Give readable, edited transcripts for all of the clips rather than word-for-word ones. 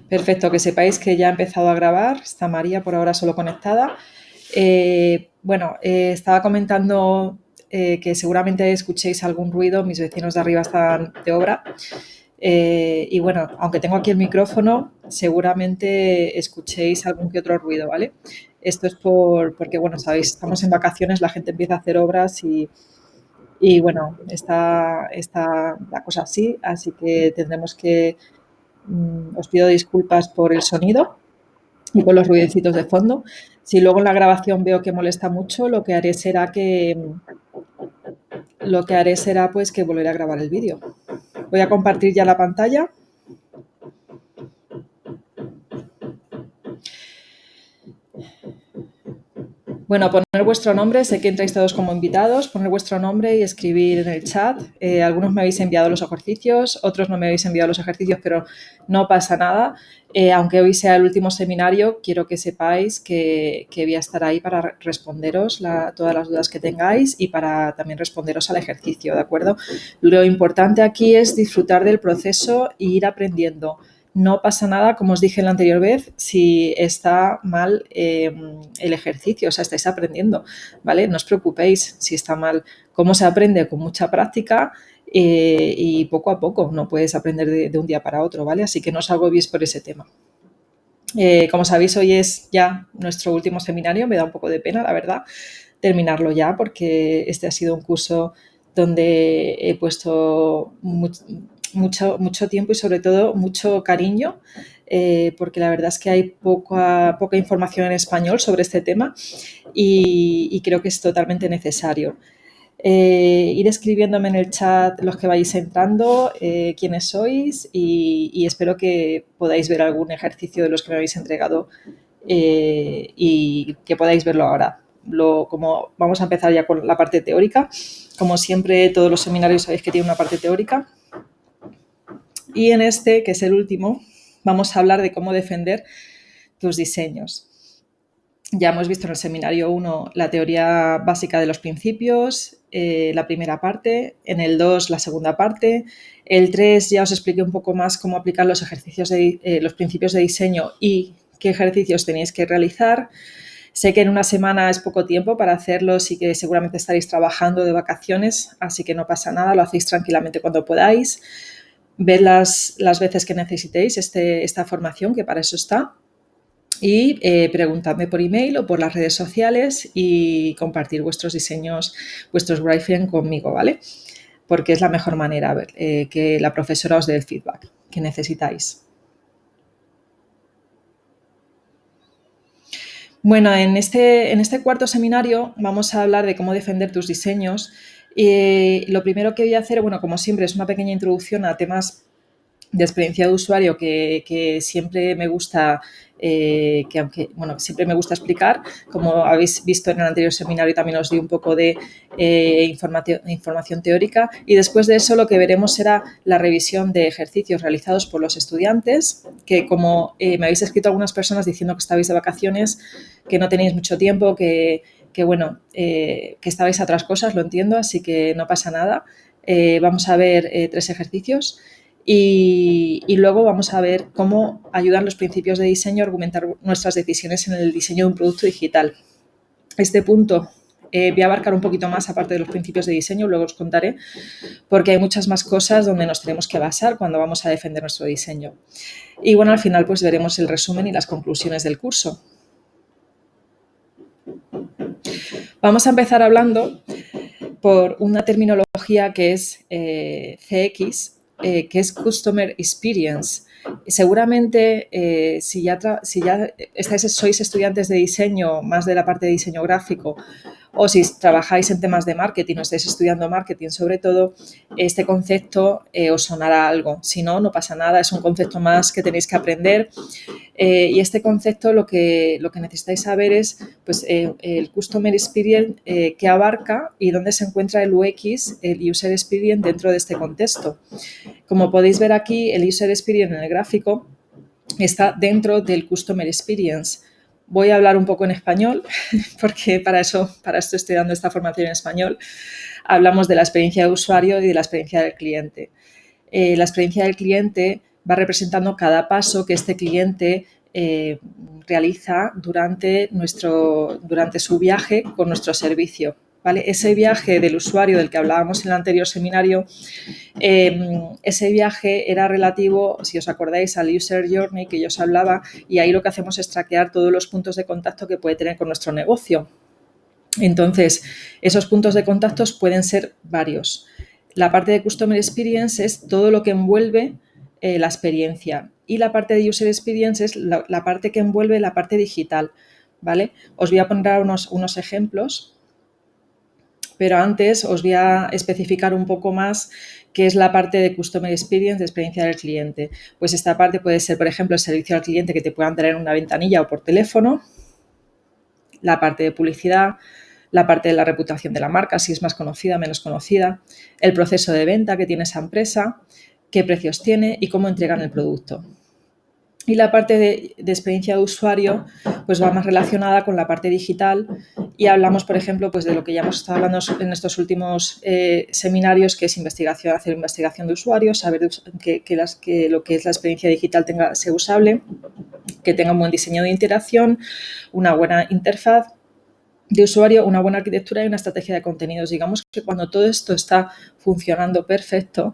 Perfecto, que sepáis que ya ha empezado a grabar. Está María por ahora solo conectada. Estaba comentando que seguramente escuchéis algún ruido. Mis vecinos de arriba están de obra. Y bueno, aunque tengo aquí el micrófono, seguramente escuchéis algún que otro ruido, ¿vale? Esto es porque, bueno, sabéis, estamos en vacaciones, la gente empieza a hacer obras y bueno, está la cosa así que tendremos que os pido disculpas por el sonido y por los ruidecitos de fondo. Si luego en la grabación veo que molesta mucho, lo que haré será pues que volveré a grabar el vídeo. Voy a compartir ya la pantalla. Bueno, poner vuestro nombre, sé que entráis todos como invitados, poner vuestro nombre y escribir en el chat. Algunos me habéis enviado los ejercicios, otros no me habéis enviado los ejercicios, pero no pasa nada. Aunque hoy sea el último seminario, quiero que sepáis que voy a estar ahí para responderos todas las dudas que tengáis y para también responderos al ejercicio, ¿de acuerdo? Lo importante aquí es disfrutar del proceso e ir aprendiendo. No pasa nada, como os dije la anterior vez, si está mal el ejercicio, o sea, estáis aprendiendo, ¿vale? No os preocupéis si está mal. ¿Cómo se aprende? Con mucha práctica y poco a poco, no puedes aprender de un día para otro, ¿vale? Así que no os agobiéis por ese tema. Como sabéis, hoy es ya nuestro último seminario, me da un poco de pena, la verdad, terminarlo ya, porque este ha sido un curso donde he puesto mucho tiempo y sobre todo mucho cariño, porque la verdad es que hay poca información en español sobre este tema y creo que es totalmente necesario. Ir escribiéndome en el chat los que vais entrando, quiénes sois y espero que podáis ver algún ejercicio de los que me habéis entregado y que podáis verlo ahora. Como vamos a empezar ya con la parte teórica, como siempre todos los seminarios sabéis que tienen una parte teórica y en este, que es el último, vamos a hablar de cómo defender tus diseños. Ya hemos visto en el seminario 1 la teoría básica de los principios, la primera parte, en el 2 la segunda parte, el 3 ya os expliqué un poco más cómo aplicar los ejercicios los principios de diseño y qué ejercicios tenéis que realizar. Sé que en una semana es poco tiempo para hacerlos y que seguramente estaréis trabajando de vacaciones, así que no pasa nada, lo hacéis tranquilamente cuando podáis. Ved las veces que necesitéis esta formación, que para eso está. Y preguntadme por email o por las redes sociales y compartir vuestros diseños, vuestros wireframe conmigo, ¿vale? Porque es la mejor manera que la profesora os dé el feedback que necesitáis. Bueno, en este cuarto seminario vamos a hablar de cómo defender tus diseños. Lo primero que voy a hacer, bueno, como siempre, es una pequeña introducción a temas de experiencia de usuario que siempre me gusta, siempre me gusta explicar. Como habéis visto en el anterior seminario, también os di un poco de información teórica y después de eso lo que veremos será la revisión de ejercicios realizados por los estudiantes, que como me habéis escrito algunas personas diciendo que estabais de vacaciones, que no tenéis mucho tiempo, que estabais a otras cosas, lo entiendo, así que no pasa nada. Vamos a ver 3 ejercicios. Y luego vamos a ver cómo ayudan los principios de diseño a argumentar nuestras decisiones en el diseño de un producto digital. Este punto voy a abarcar un poquito más aparte de los principios de diseño, luego os contaré, porque hay muchas más cosas donde nos tenemos que basar cuando vamos a defender nuestro diseño. Y bueno, al final pues veremos el resumen y las conclusiones del curso. Vamos a empezar hablando por una terminología que es CX, que es Customer Experience. Seguramente, si ya sois estudiantes de diseño, más de la parte de diseño gráfico, o si trabajáis en temas de marketing o estáis estudiando marketing, sobre todo, este concepto os sonará algo. Si no, no pasa nada, es un concepto más que tenéis que aprender. Y este concepto lo que necesitáis saber es pues, el Customer Experience que abarca y dónde se encuentra el UX, el User Experience, dentro de este contexto. Como podéis ver aquí, el User Experience en el gráfico está dentro del Customer Experience. Voy a hablar un poco en español porque para esto estoy dando esta formación en español. Hablamos de la experiencia de usuario y de la experiencia del cliente. La experiencia del cliente va representando cada paso que este cliente realiza durante su viaje con nuestro servicio, ¿vale? Ese viaje del usuario del que hablábamos en el anterior seminario, ese viaje era relativo, si os acordáis, al User Journey que yo os hablaba, y ahí lo que hacemos es traquear todos los puntos de contacto que puede tener con nuestro negocio. Entonces, esos puntos de contactos pueden ser varios. La parte de Customer Experience es todo lo que envuelve la experiencia, y la parte de User Experience es la parte que envuelve la parte digital, ¿vale? Os voy a poner unos ejemplos, pero antes os voy a especificar un poco más qué es la parte de Customer Experience, de experiencia del cliente. Pues esta parte puede ser, por ejemplo, el servicio al cliente que te puedan traer en una ventanilla o por teléfono, la parte de publicidad, la parte de la reputación de la marca, si es más conocida, menos conocida, el proceso de venta que tiene esa empresa, qué precios tiene y cómo entregan el producto. Y la parte de experiencia de usuario pues va más relacionada con la parte digital, y hablamos, por ejemplo, pues de lo que ya hemos estado hablando en estos últimos seminarios, que es hacer investigación de usuarios, saber que lo que es la experiencia digital sea usable, que tenga un buen diseño de interacción, una buena interfaz de usuario, una buena arquitectura y una estrategia de contenidos. Digamos que cuando todo esto está funcionando perfecto,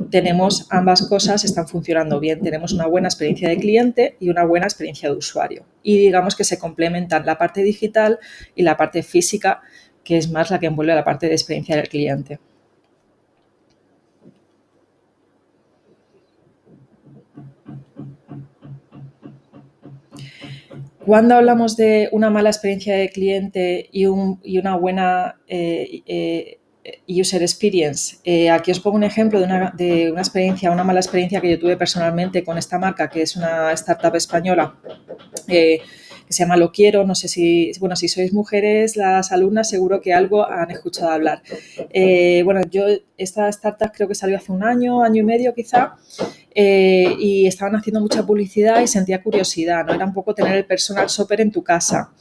tenemos ambas cosas, están funcionando bien. Tenemos una buena experiencia de cliente y una buena experiencia de usuario. Y digamos que se complementan la parte digital y la parte física, que es más la que envuelve la parte de experiencia del cliente. Cuando hablamos de una mala experiencia de cliente y una buena user experience, aquí os pongo un ejemplo de una mala experiencia que yo tuve personalmente con esta marca, que es una startup española que se llama Lo Quiero. No sé si sois mujeres, las alumnas, seguro que algo han escuchado hablar. Esta startup creo que salió hace un año y medio quizá, y estaban haciendo mucha publicidad y sentía curiosidad, ¿no? Era un poco tener el personal shopper en tu casa.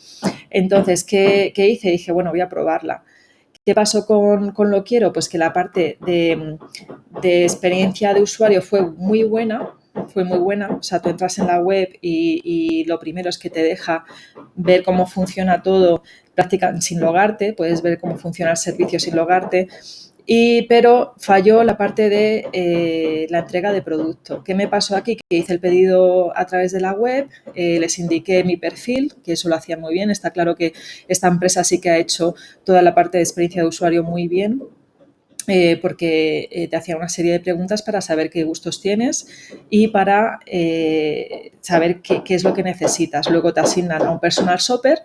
Entonces, ¿qué hice? Dije, bueno, voy a probarla. ¿Qué pasó con Lo Quiero? Pues que la parte de experiencia de usuario fue muy buena. O sea, tú entras en la web y lo primero es que te deja ver cómo funciona todo prácticamente sin logarte, puedes ver cómo funciona el servicio sin logarte. Pero falló la parte de la entrega de producto. ¿Qué me pasó aquí? Que hice el pedido a través de la web, les indiqué mi perfil, que eso lo hacía muy bien. Está claro que esta empresa sí que ha hecho toda la parte de experiencia de usuario muy bien, porque te hacía una serie de preguntas para saber qué gustos tienes y para saber qué es lo que necesitas. Luego te asignan a un personal shopper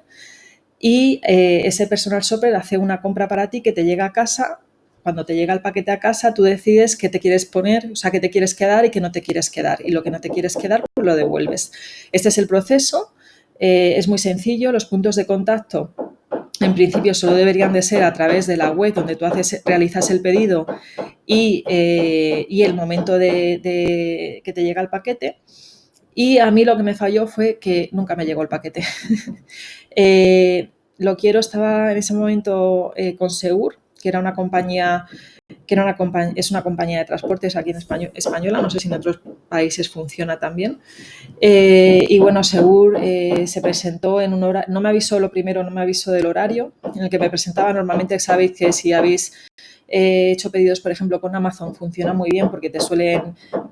y ese personal shopper hace una compra para ti que te llega a casa. Cuando te llega el paquete a casa, tú decides qué te quieres poner, o sea, qué te quieres quedar y qué no te quieres quedar. Y lo que no te quieres quedar, pues lo devuelves. Este es el proceso. Es muy sencillo. Los puntos de contacto, en principio, solo deberían de ser a través de la web donde tú realizas el pedido y el momento de que te llega el paquete. Y a mí lo que me falló fue que nunca me llegó el paquete. Lo Quiero estaba en ese momento con Segur, que era una compañía es una compañía de transportes aquí en española, no sé si en otros países funciona también. Y bueno, Segur se presentó en un horario, no me avisó del horario en el que me presentaba. Normalmente sabéis que si habéis hecho pedidos, por ejemplo, con Amazon, funciona muy bien porque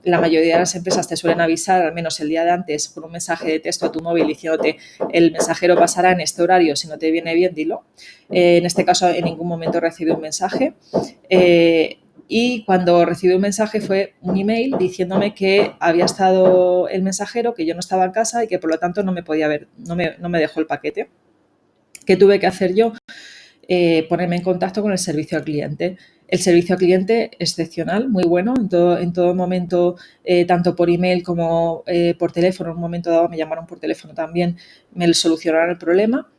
la mayoría de las empresas te suelen avisar al menos el día de antes con un mensaje de texto a tu móvil diciéndote: el mensajero pasará en este horario, si no te viene bien, dilo. En este caso, en ningún momento recibí un mensaje. Y cuando recibí un mensaje fue un email diciéndome que había estado el mensajero, que yo no estaba en casa y que por lo tanto no me dejó el paquete. ¿Qué tuve que hacer yo? Ponerme en contacto con el servicio al cliente. El servicio al cliente excepcional, muy bueno, en todo momento, tanto por email como por teléfono. En un momento dado me llamaron por teléfono también, me solucionaron el problema.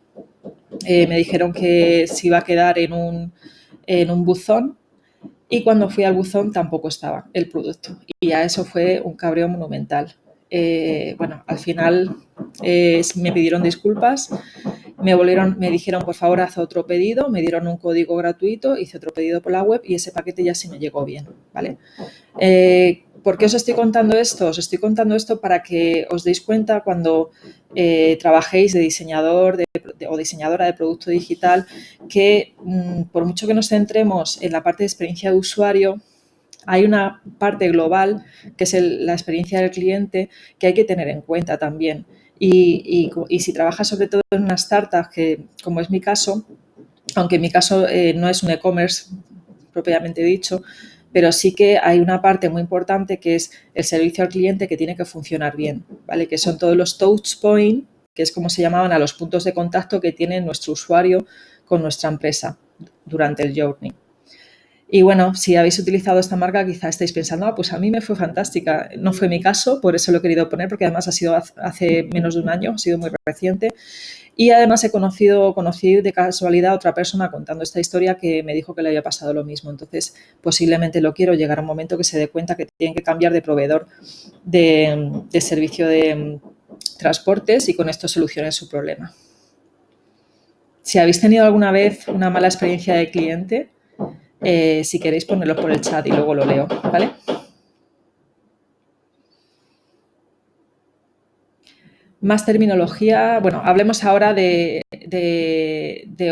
Me dijeron que se iba a quedar en un buzón, y cuando fui al buzón tampoco estaba el producto. Y ya eso fue un cabreo monumental. Al final me pidieron disculpas, me dijeron, por favor, haz otro pedido, me dieron un código gratuito, hice otro pedido por la web y ese paquete ya sí me llegó bien, ¿vale? ¿Por qué os estoy contando esto? Os estoy contando esto para que os deis cuenta cuando trabajéis de diseñador o diseñadora de producto digital que por mucho que nos centremos en la parte de experiencia de usuario, hay una parte global que es la experiencia del cliente que hay que tener en cuenta también. Y si trabajas sobre todo en una startup, que como es mi caso, aunque en mi caso no es un e-commerce propiamente dicho, pero sí que hay una parte muy importante que es el servicio al cliente que tiene que funcionar bien, ¿vale? Que son todos los touch points, que es como se llamaban a los puntos de contacto que tiene nuestro usuario con nuestra empresa durante el journey. Y bueno, si habéis utilizado esta marca, quizá estáis pensando, pues a mí me fue fantástica. No fue mi caso, por eso lo he querido poner, porque además ha sido hace menos de un año, ha sido muy reciente. Y además conocí de casualidad a otra persona contando esta historia que me dijo que le había pasado lo mismo. Entonces, posiblemente lo quiero llegar a un momento que se dé cuenta que tienen que cambiar de proveedor de servicio de transportes y con esto solucionen su problema. Si habéis tenido alguna vez una mala experiencia de cliente, si queréis ponerlo por el chat y luego lo leo, ¿vale? Más terminología. Bueno, hablemos ahora de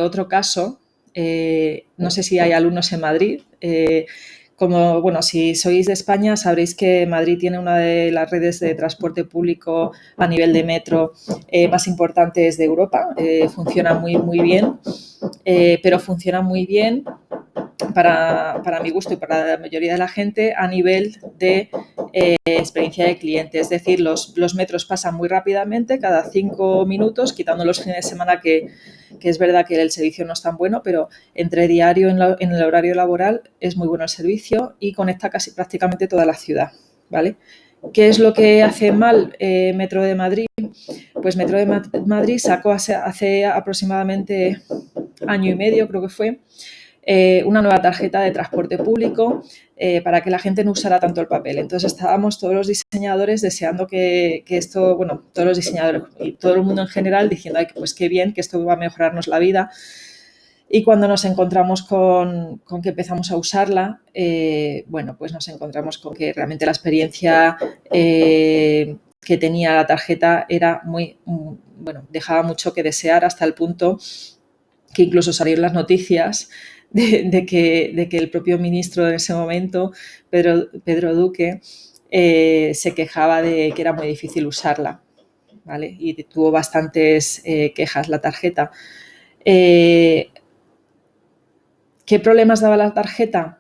otro caso. No sé si hay alumnos en Madrid. Si sois de España, sabréis que Madrid tiene una de las redes de transporte público a nivel de metro más importantes de Europa. Funciona muy, muy bien, pero funciona muy bien para mi gusto y para la mayoría de la gente a nivel de experiencia de cliente. Es decir, los metros pasan muy rápidamente, cada 5 minutos, quitando los fines de semana que es verdad que el servicio no es tan bueno, pero entre diario en el horario laboral es muy bueno el servicio y conecta casi prácticamente toda la ciudad, ¿vale? ¿Qué es lo que hace mal Metro de Madrid? Pues Metro de Madrid sacó hace aproximadamente año y medio, creo que fue, una nueva tarjeta de transporte público para que la gente no usara tanto el papel. Entonces estábamos todos los diseñadores deseando que esto, bueno, todos los diseñadores y todo el mundo en general diciendo, ay, pues qué bien, que esto va a mejorarnos la vida. Y cuando nos encontramos con que empezamos a usarla, pues nos encontramos con que realmente la experiencia que tenía la tarjeta era dejaba mucho que desear hasta el punto que incluso salieron las noticias de que el propio ministro en ese momento, Pedro Duque, se quejaba de que era muy difícil usarla, ¿vale? Y tuvo bastantes quejas la tarjeta. ¿Qué problemas daba la tarjeta?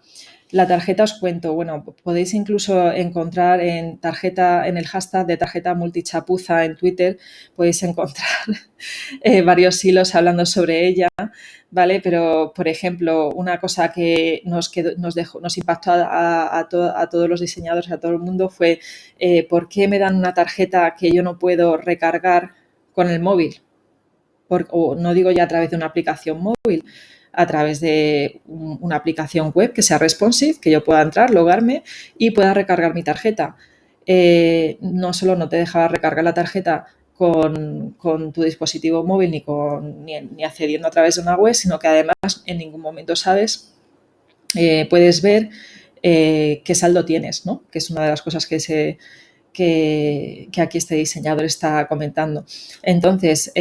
La tarjeta os cuento, bueno, podéis incluso encontrar en el hashtag de tarjeta multichapuza en Twitter, podéis encontrar varios hilos hablando sobre ella, ¿vale? Pero, por ejemplo, una cosa que nos impactó a todos los diseñadores, a todo el mundo, fue ¿por qué me dan una tarjeta que yo no puedo recargar con el móvil? O no digo ya a través de una aplicación móvil, a través de una aplicación web que sea responsive, que yo pueda entrar, logarme y pueda recargar mi tarjeta. No solo no te dejaba recargar la tarjeta con tu dispositivo móvil ni accediendo a través de una web, sino que además en ningún momento sabes, puedes ver qué saldo tienes, ¿no? Que es una de las cosas que aquí este diseñador está comentando. Entonces,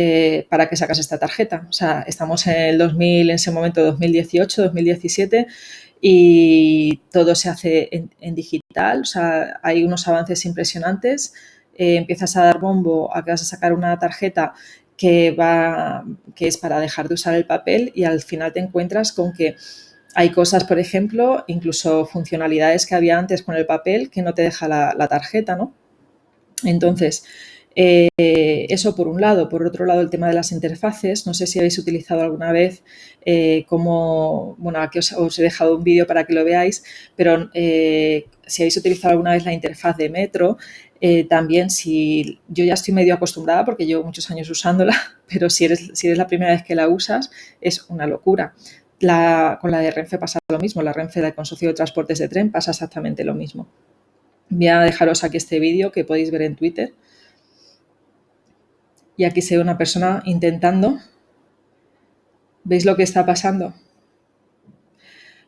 ¿para qué sacas esta tarjeta? O sea, estamos en el 2000, en ese momento 2018, 2017 y todo se hace en digital, o sea, hay unos avances impresionantes. Empiezas a dar bombo a que vas a sacar una tarjeta que es para dejar de usar el papel y al final te encuentras con que hay cosas, por ejemplo, incluso funcionalidades que había antes con el papel que no te deja la tarjeta, ¿no? Entonces, eso por un lado. Por otro lado, el tema de las interfaces. No sé si habéis utilizado alguna vez aquí os he dejado un vídeo para que lo veáis, pero si habéis utilizado alguna vez la interfaz de Metro, también yo ya estoy medio acostumbrada porque llevo muchos años usándola, pero si eres la primera vez que la usas, es una locura. Con la de Renfe pasa lo mismo, la Renfe del Consorcio de Transportes de Tren pasa exactamente lo mismo. Voy a dejaros aquí este vídeo que podéis ver en Twitter. Y aquí se ve una persona intentando. ¿Veis lo que está pasando?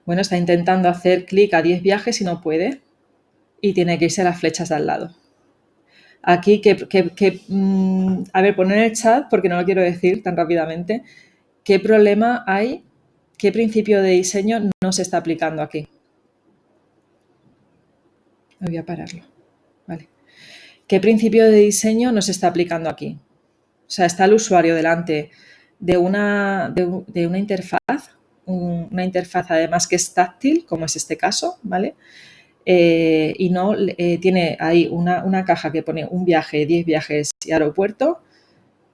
Bueno, está intentando hacer clic a 10 viajes y no puede. y tiene que irse a las flechas de al lado. Aquí, a ver, poner en el chat, porque no lo quiero decir tan rápidamente, ¿qué problema hay? ¿Qué principio de diseño no se está aplicando aquí? Voy a pararlo. Vale. ¿Qué principio de diseño no se está aplicando aquí? O sea, está el usuario delante de una interfaz, una interfaz además que es táctil, como es este caso, ¿vale? Y no tiene ahí una caja que pone un viaje, 10 viajes y aeropuerto,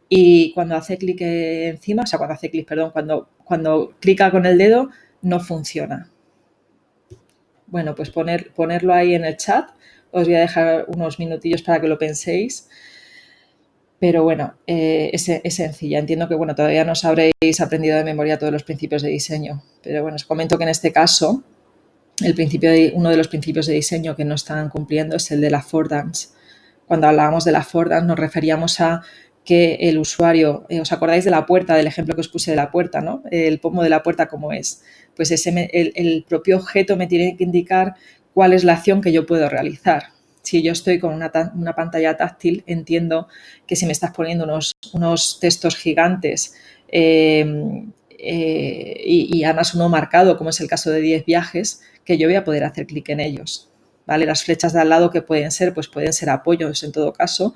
y cuando hace clic encima, o sea, cuando clica con el dedo, no funciona. Bueno, pues ponerlo ahí en el chat. Os voy a dejar unos minutillos para que lo penséis. Pero bueno, es sencilla. Entiendo que bueno, todavía no os habréis aprendido de memoria todos los principios de diseño. Pero bueno, os comento que en este caso, uno de los principios de diseño que no están cumpliendo es el de la affordance. Cuando hablábamos de la affordance nos referíamos a que el usuario, ¿os acordáis de la puerta, del ejemplo que os puse de la puerta, ¿no? El pomo de la puerta, ¿cómo es? Pues el propio objeto me tiene que indicar cuál es la acción que yo puedo realizar. Si yo estoy con una pantalla táctil, entiendo que si me estás poniendo unos textos gigantes y además uno marcado, como es el caso de 10 viajes, que yo voy a poder hacer clic en ellos. ¿Vale? Las flechas de al lado que pueden ser, pues pueden ser apoyos en todo caso,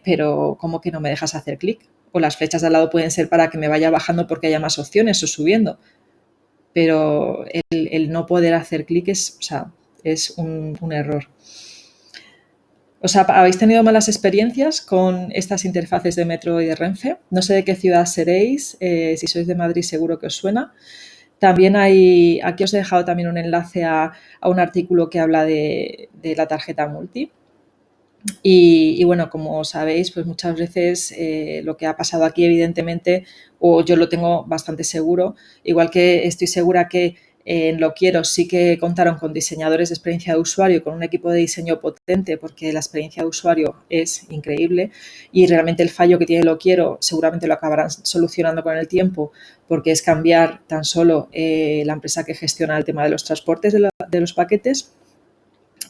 pero ¿cómo que no me dejas hacer clic? O las flechas de al lado pueden ser para que me vaya bajando porque haya más opciones o subiendo. Pero el no poder hacer clic es un error. ¿Habéis tenido malas experiencias con estas interfaces de Metro y de Renfe? No sé de qué ciudad seréis, si sois de Madrid seguro que os suena. También aquí os he dejado también un enlace a un artículo que habla de la tarjeta multi. Y bueno, como sabéis, pues muchas veces lo que ha pasado aquí, evidentemente, o yo lo tengo bastante seguro, igual que estoy segura que en Lo Quiero sí que contaron con diseñadores de experiencia de usuario, con un equipo de diseño potente, porque la experiencia de usuario es increíble y realmente el fallo que tiene Lo Quiero seguramente lo acabarán solucionando con el tiempo, porque es cambiar tan solo la empresa que gestiona el tema de los transportes de los paquetes.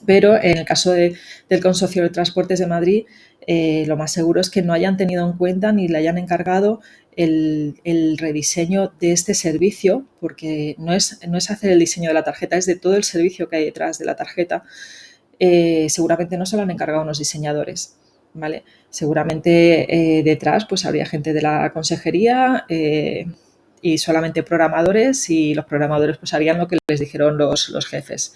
Pero en el caso del Consorcio de Transportes de Madrid, lo más seguro es que no hayan tenido en cuenta ni le hayan encargado el rediseño de este servicio, porque no es hacer el diseño de la tarjeta, es de todo el servicio que hay detrás de la tarjeta. Seguramente no se lo han encargado unos diseñadores, ¿vale? Seguramente detrás pues habría gente de la consejería y solamente programadores, y los programadores pues harían lo que les dijeron los jefes.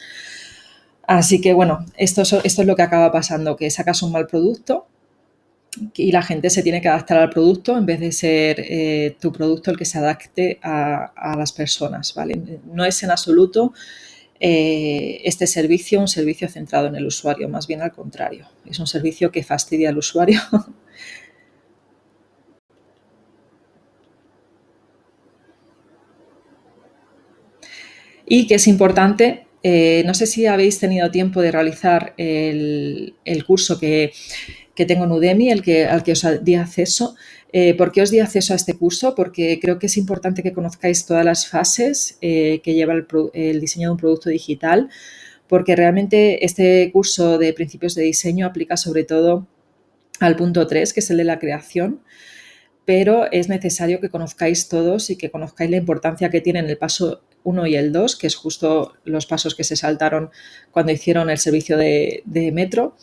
Así que bueno, esto es lo que acaba pasando, que sacas un mal producto y la gente se tiene que adaptar al producto en vez de ser tu producto el que se adapte a las personas, ¿vale? No es en absoluto este servicio un servicio centrado en el usuario, más bien al contrario. Es un servicio que fastidia al usuario. Y que es importante, no sé si habéis tenido tiempo de realizar el curso que tengo en Udemy, al que os di acceso. ¿Por qué os di acceso a este curso? Porque creo que es importante que conozcáis todas las fases que lleva el diseño de un producto digital, porque realmente este curso de principios de diseño aplica sobre todo al punto 3, que es el de la creación, pero es necesario que conozcáis todos y que conozcáis la importancia que tienen el paso 1 y el 2, que es justo los pasos que se saltaron cuando hicieron el servicio de metro,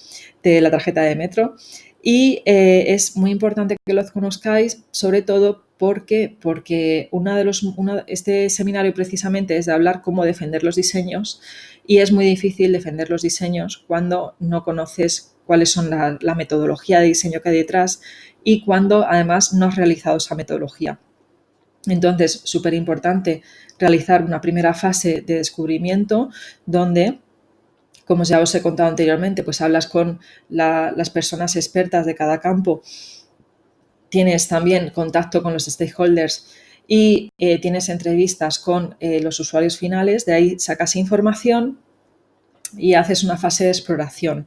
de la tarjeta de metro. Y es muy importante que los conozcáis, sobre todo porque este seminario precisamente es de hablar cómo defender los diseños, y es muy difícil defender los diseños cuando no conoces cuáles son la metodología de diseño que hay detrás y cuando además no has realizado esa metodología. Entonces, súper importante realizar una primera fase de descubrimiento donde, como ya os he contado anteriormente, pues hablas con las personas expertas de cada campo, tienes también contacto con los stakeholders y tienes entrevistas con los usuarios finales. De ahí sacas información y haces una fase de exploración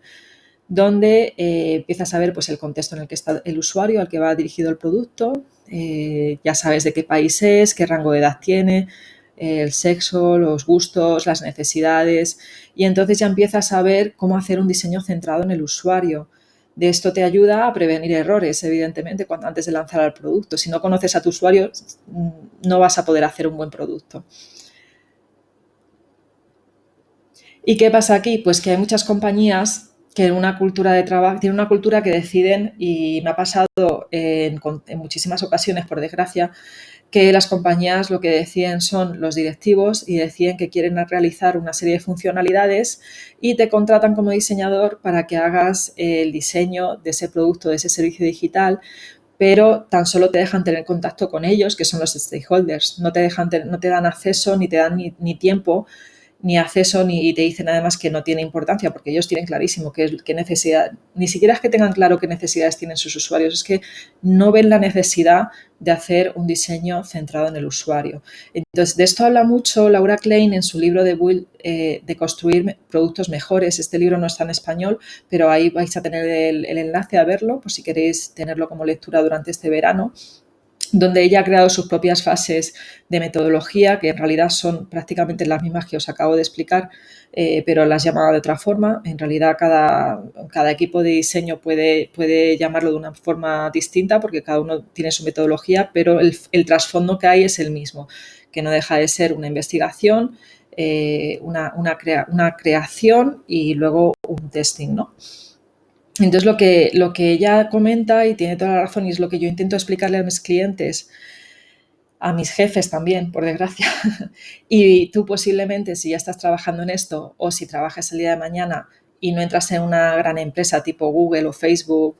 donde empiezas a ver pues, el contexto en el que está el usuario al que va dirigido el producto, ya sabes de qué país es, qué rango de edad tiene, el sexo, los gustos, las necesidades, y entonces ya empiezas a ver cómo hacer un diseño centrado en el usuario. De esto te ayuda a prevenir errores, evidentemente, antes de lanzar el producto. Si no conoces a tu usuario, no vas a poder hacer un buen producto. ¿Y qué pasa aquí? Pues que hay muchas compañías que en una cultura de trabajo, tienen una cultura que deciden, y me ha pasado en muchísimas ocasiones, por desgracia, que las compañías lo que deciden son los directivos y deciden que quieren realizar una serie de funcionalidades y te contratan como diseñador para que hagas el diseño de ese producto, de ese servicio digital, pero tan solo te dejan tener contacto con ellos, que son los stakeholders. No te dan acceso ni te dan ni tiempo ni acceso, y te dicen además que no tiene importancia porque ellos tienen clarísimo qué necesidad, ni siquiera es que tengan claro qué necesidades tienen sus usuarios, es que no ven la necesidad de hacer un diseño centrado en el usuario. Entonces, de esto habla mucho Laura Klein en su libro de construir productos mejores. Este libro no está en español, pero ahí vais a tener el enlace a verlo por si queréis tenerlo como lectura durante este verano, donde ella ha creado sus propias fases de metodología, que en realidad son prácticamente las mismas que os acabo de explicar, pero las llama de otra forma. En realidad cada equipo de diseño puede llamarlo de una forma distinta porque cada uno tiene su metodología, pero el trasfondo que hay es el mismo, que no deja de ser una investigación, una creación y luego un testing, ¿no? Entonces, lo que ella comenta, y tiene toda la razón, y es lo que yo intento explicarle a mis clientes, a mis jefes también, por desgracia, y tú posiblemente, si ya estás trabajando en esto o si trabajas el día de mañana y no entras en una gran empresa tipo Google o Facebook,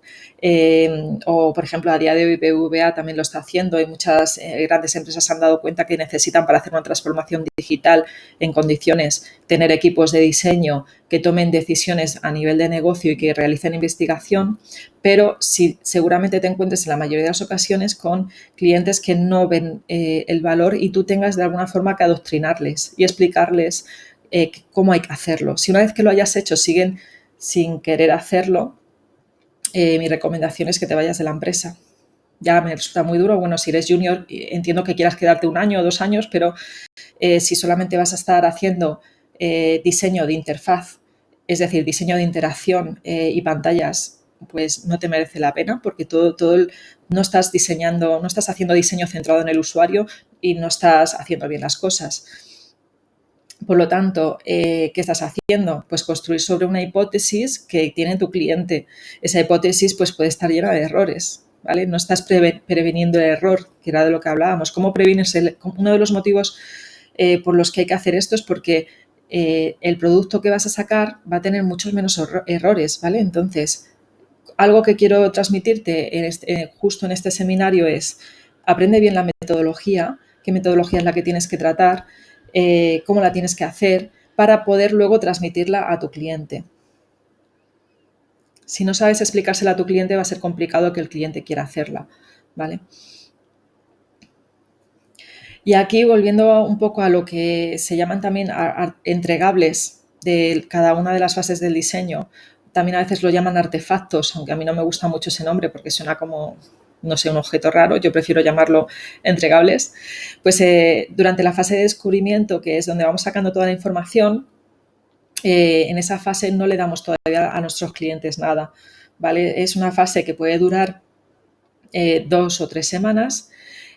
o por ejemplo a día de hoy BBVA también lo está haciendo, y muchas grandes empresas se han dado cuenta que necesitan, para hacer una transformación digital en condiciones, tener equipos de diseño que tomen decisiones a nivel de negocio y que realicen investigación, pero si seguramente te encuentres en la mayoría de las ocasiones con clientes que no ven el valor, y tú tengas de alguna forma que adoctrinarles y explicarles cómo hay que hacerlo. Si una vez que lo hayas hecho siguen sin querer hacerlo, mi recomendación es que te vayas de la empresa. Ya me resulta muy duro. Bueno, si eres junior, entiendo que quieras quedarte 1 año o 2 años, pero si solamente vas a estar haciendo diseño de interfaz, es decir, diseño de interacción y pantallas, pues no te merece la pena, porque no estás haciendo diseño centrado en el usuario y no estás haciendo bien las cosas. Por lo tanto, ¿qué estás haciendo? Pues construir sobre una hipótesis que tiene tu cliente. Esa hipótesis pues puede estar llena de errores, ¿vale? No estás preveniendo el error, que era de lo que hablábamos. ¿Cómo previenes uno de los motivos por los que hay que hacer esto es porque el producto que vas a sacar va a tener muchos menos errores, ¿vale? Entonces, algo que quiero transmitirte justo en este seminario es: aprende bien la metodología, qué metodología es la que tienes que tratar, cómo la tienes que hacer, para poder luego transmitirla a tu cliente. Si no sabes explicársela a tu cliente, va a ser complicado que el cliente quiera hacerla, ¿vale? Y aquí, volviendo un poco a lo que se llaman también entregables de cada una de las fases del diseño, también a veces lo llaman artefactos, aunque a mí no me gusta mucho ese nombre porque suena como, no sé, un objeto raro. Yo prefiero llamarlo entregables. Pues durante la fase de descubrimiento, que es donde vamos sacando toda la información, en esa fase no le damos todavía a nuestros clientes nada, ¿vale? Es una fase que puede durar 2 o 3 semanas,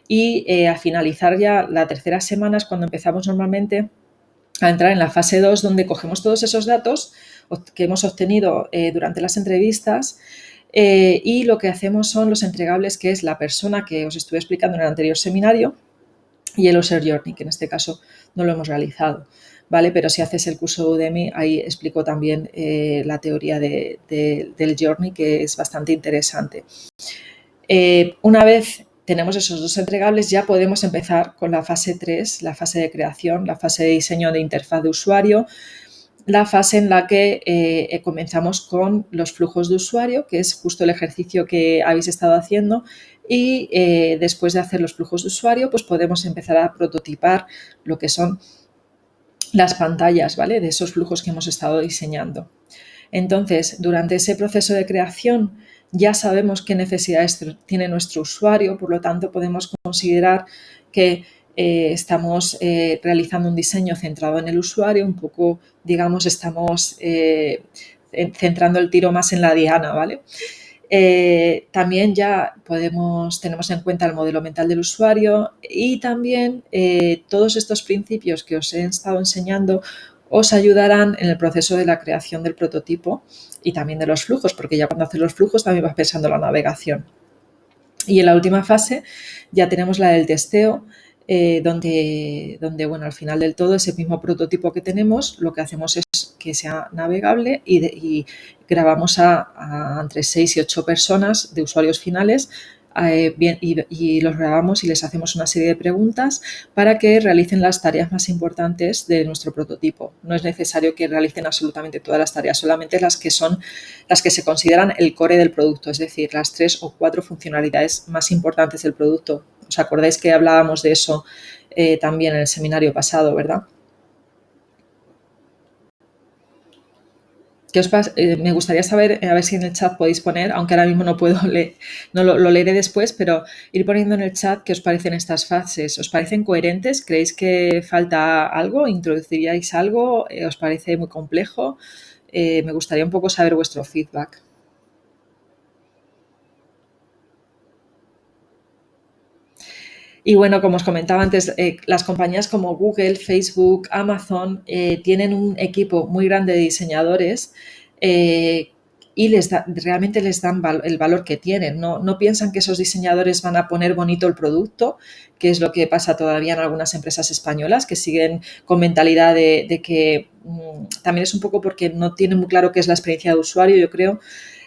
y a finalizar ya la tercera semana es cuando empezamos normalmente a entrar en la fase 2, donde cogemos todos esos datos que hemos obtenido durante las entrevistas, y lo que hacemos son los entregables, que es la persona que os estuve explicando en el anterior seminario y el User Journey, que en este caso no lo hemos realizado, ¿vale? Pero si haces el curso Udemy, ahí explico también la teoría del Journey, que es bastante interesante. Una vez tenemos esos 2 entregables, ya podemos empezar con la fase 3, la fase de creación, la fase de diseño de interfaz de usuario, la fase en la que comenzamos con los flujos de usuario, que es justo el ejercicio que habéis estado haciendo, y después de hacer los flujos de usuario, pues podemos empezar a prototipar lo que son las pantallas, ¿vale? De esos flujos que hemos estado diseñando. Entonces, durante ese proceso de creación ya sabemos qué necesidades tiene nuestro usuario, por lo tanto podemos considerar que estamos realizando un diseño centrado en el usuario, un poco, digamos, estamos centrando el tiro más en la diana, ¿vale? También ya tenemos en cuenta el modelo mental del usuario y también todos estos principios que os he estado enseñando os ayudarán en el proceso de la creación del prototipo y también de los flujos, porque ya cuando haces los flujos también vas pensando en la navegación. Y en la última fase ya tenemos la del testeo, donde, bueno, al final del todo, ese mismo prototipo que tenemos, lo que hacemos es que sea navegable y grabamos a entre 6 y 8 personas de usuarios finales y los grabamos y les hacemos una serie de preguntas para que realicen las tareas más importantes de nuestro prototipo. No es necesario que realicen absolutamente todas las tareas, solamente las que se consideran el core del producto, es decir, las 3 o 4 funcionalidades más importantes del producto. ¿Os acordáis que hablábamos de eso también en el seminario pasado, verdad? Me gustaría saber, a ver si en el chat podéis poner, aunque ahora mismo no puedo leer, no lo leeré después, pero ir poniendo en el chat qué os parecen estas fases. ¿Os parecen coherentes? ¿Creéis que falta algo? ¿Introduciríais algo? ¿Os parece muy complejo? Me gustaría un poco saber vuestro feedback. Y bueno, como os comentaba antes, las compañías como Google, Facebook, Amazon tienen un equipo muy grande de diseñadores y realmente les dan el valor que tienen. No piensan que esos diseñadores van a poner bonito el producto, que es lo que pasa todavía en algunas empresas españolas que siguen con mentalidad de que también es un poco porque no tienen muy claro qué es la experiencia de usuario, yo creo.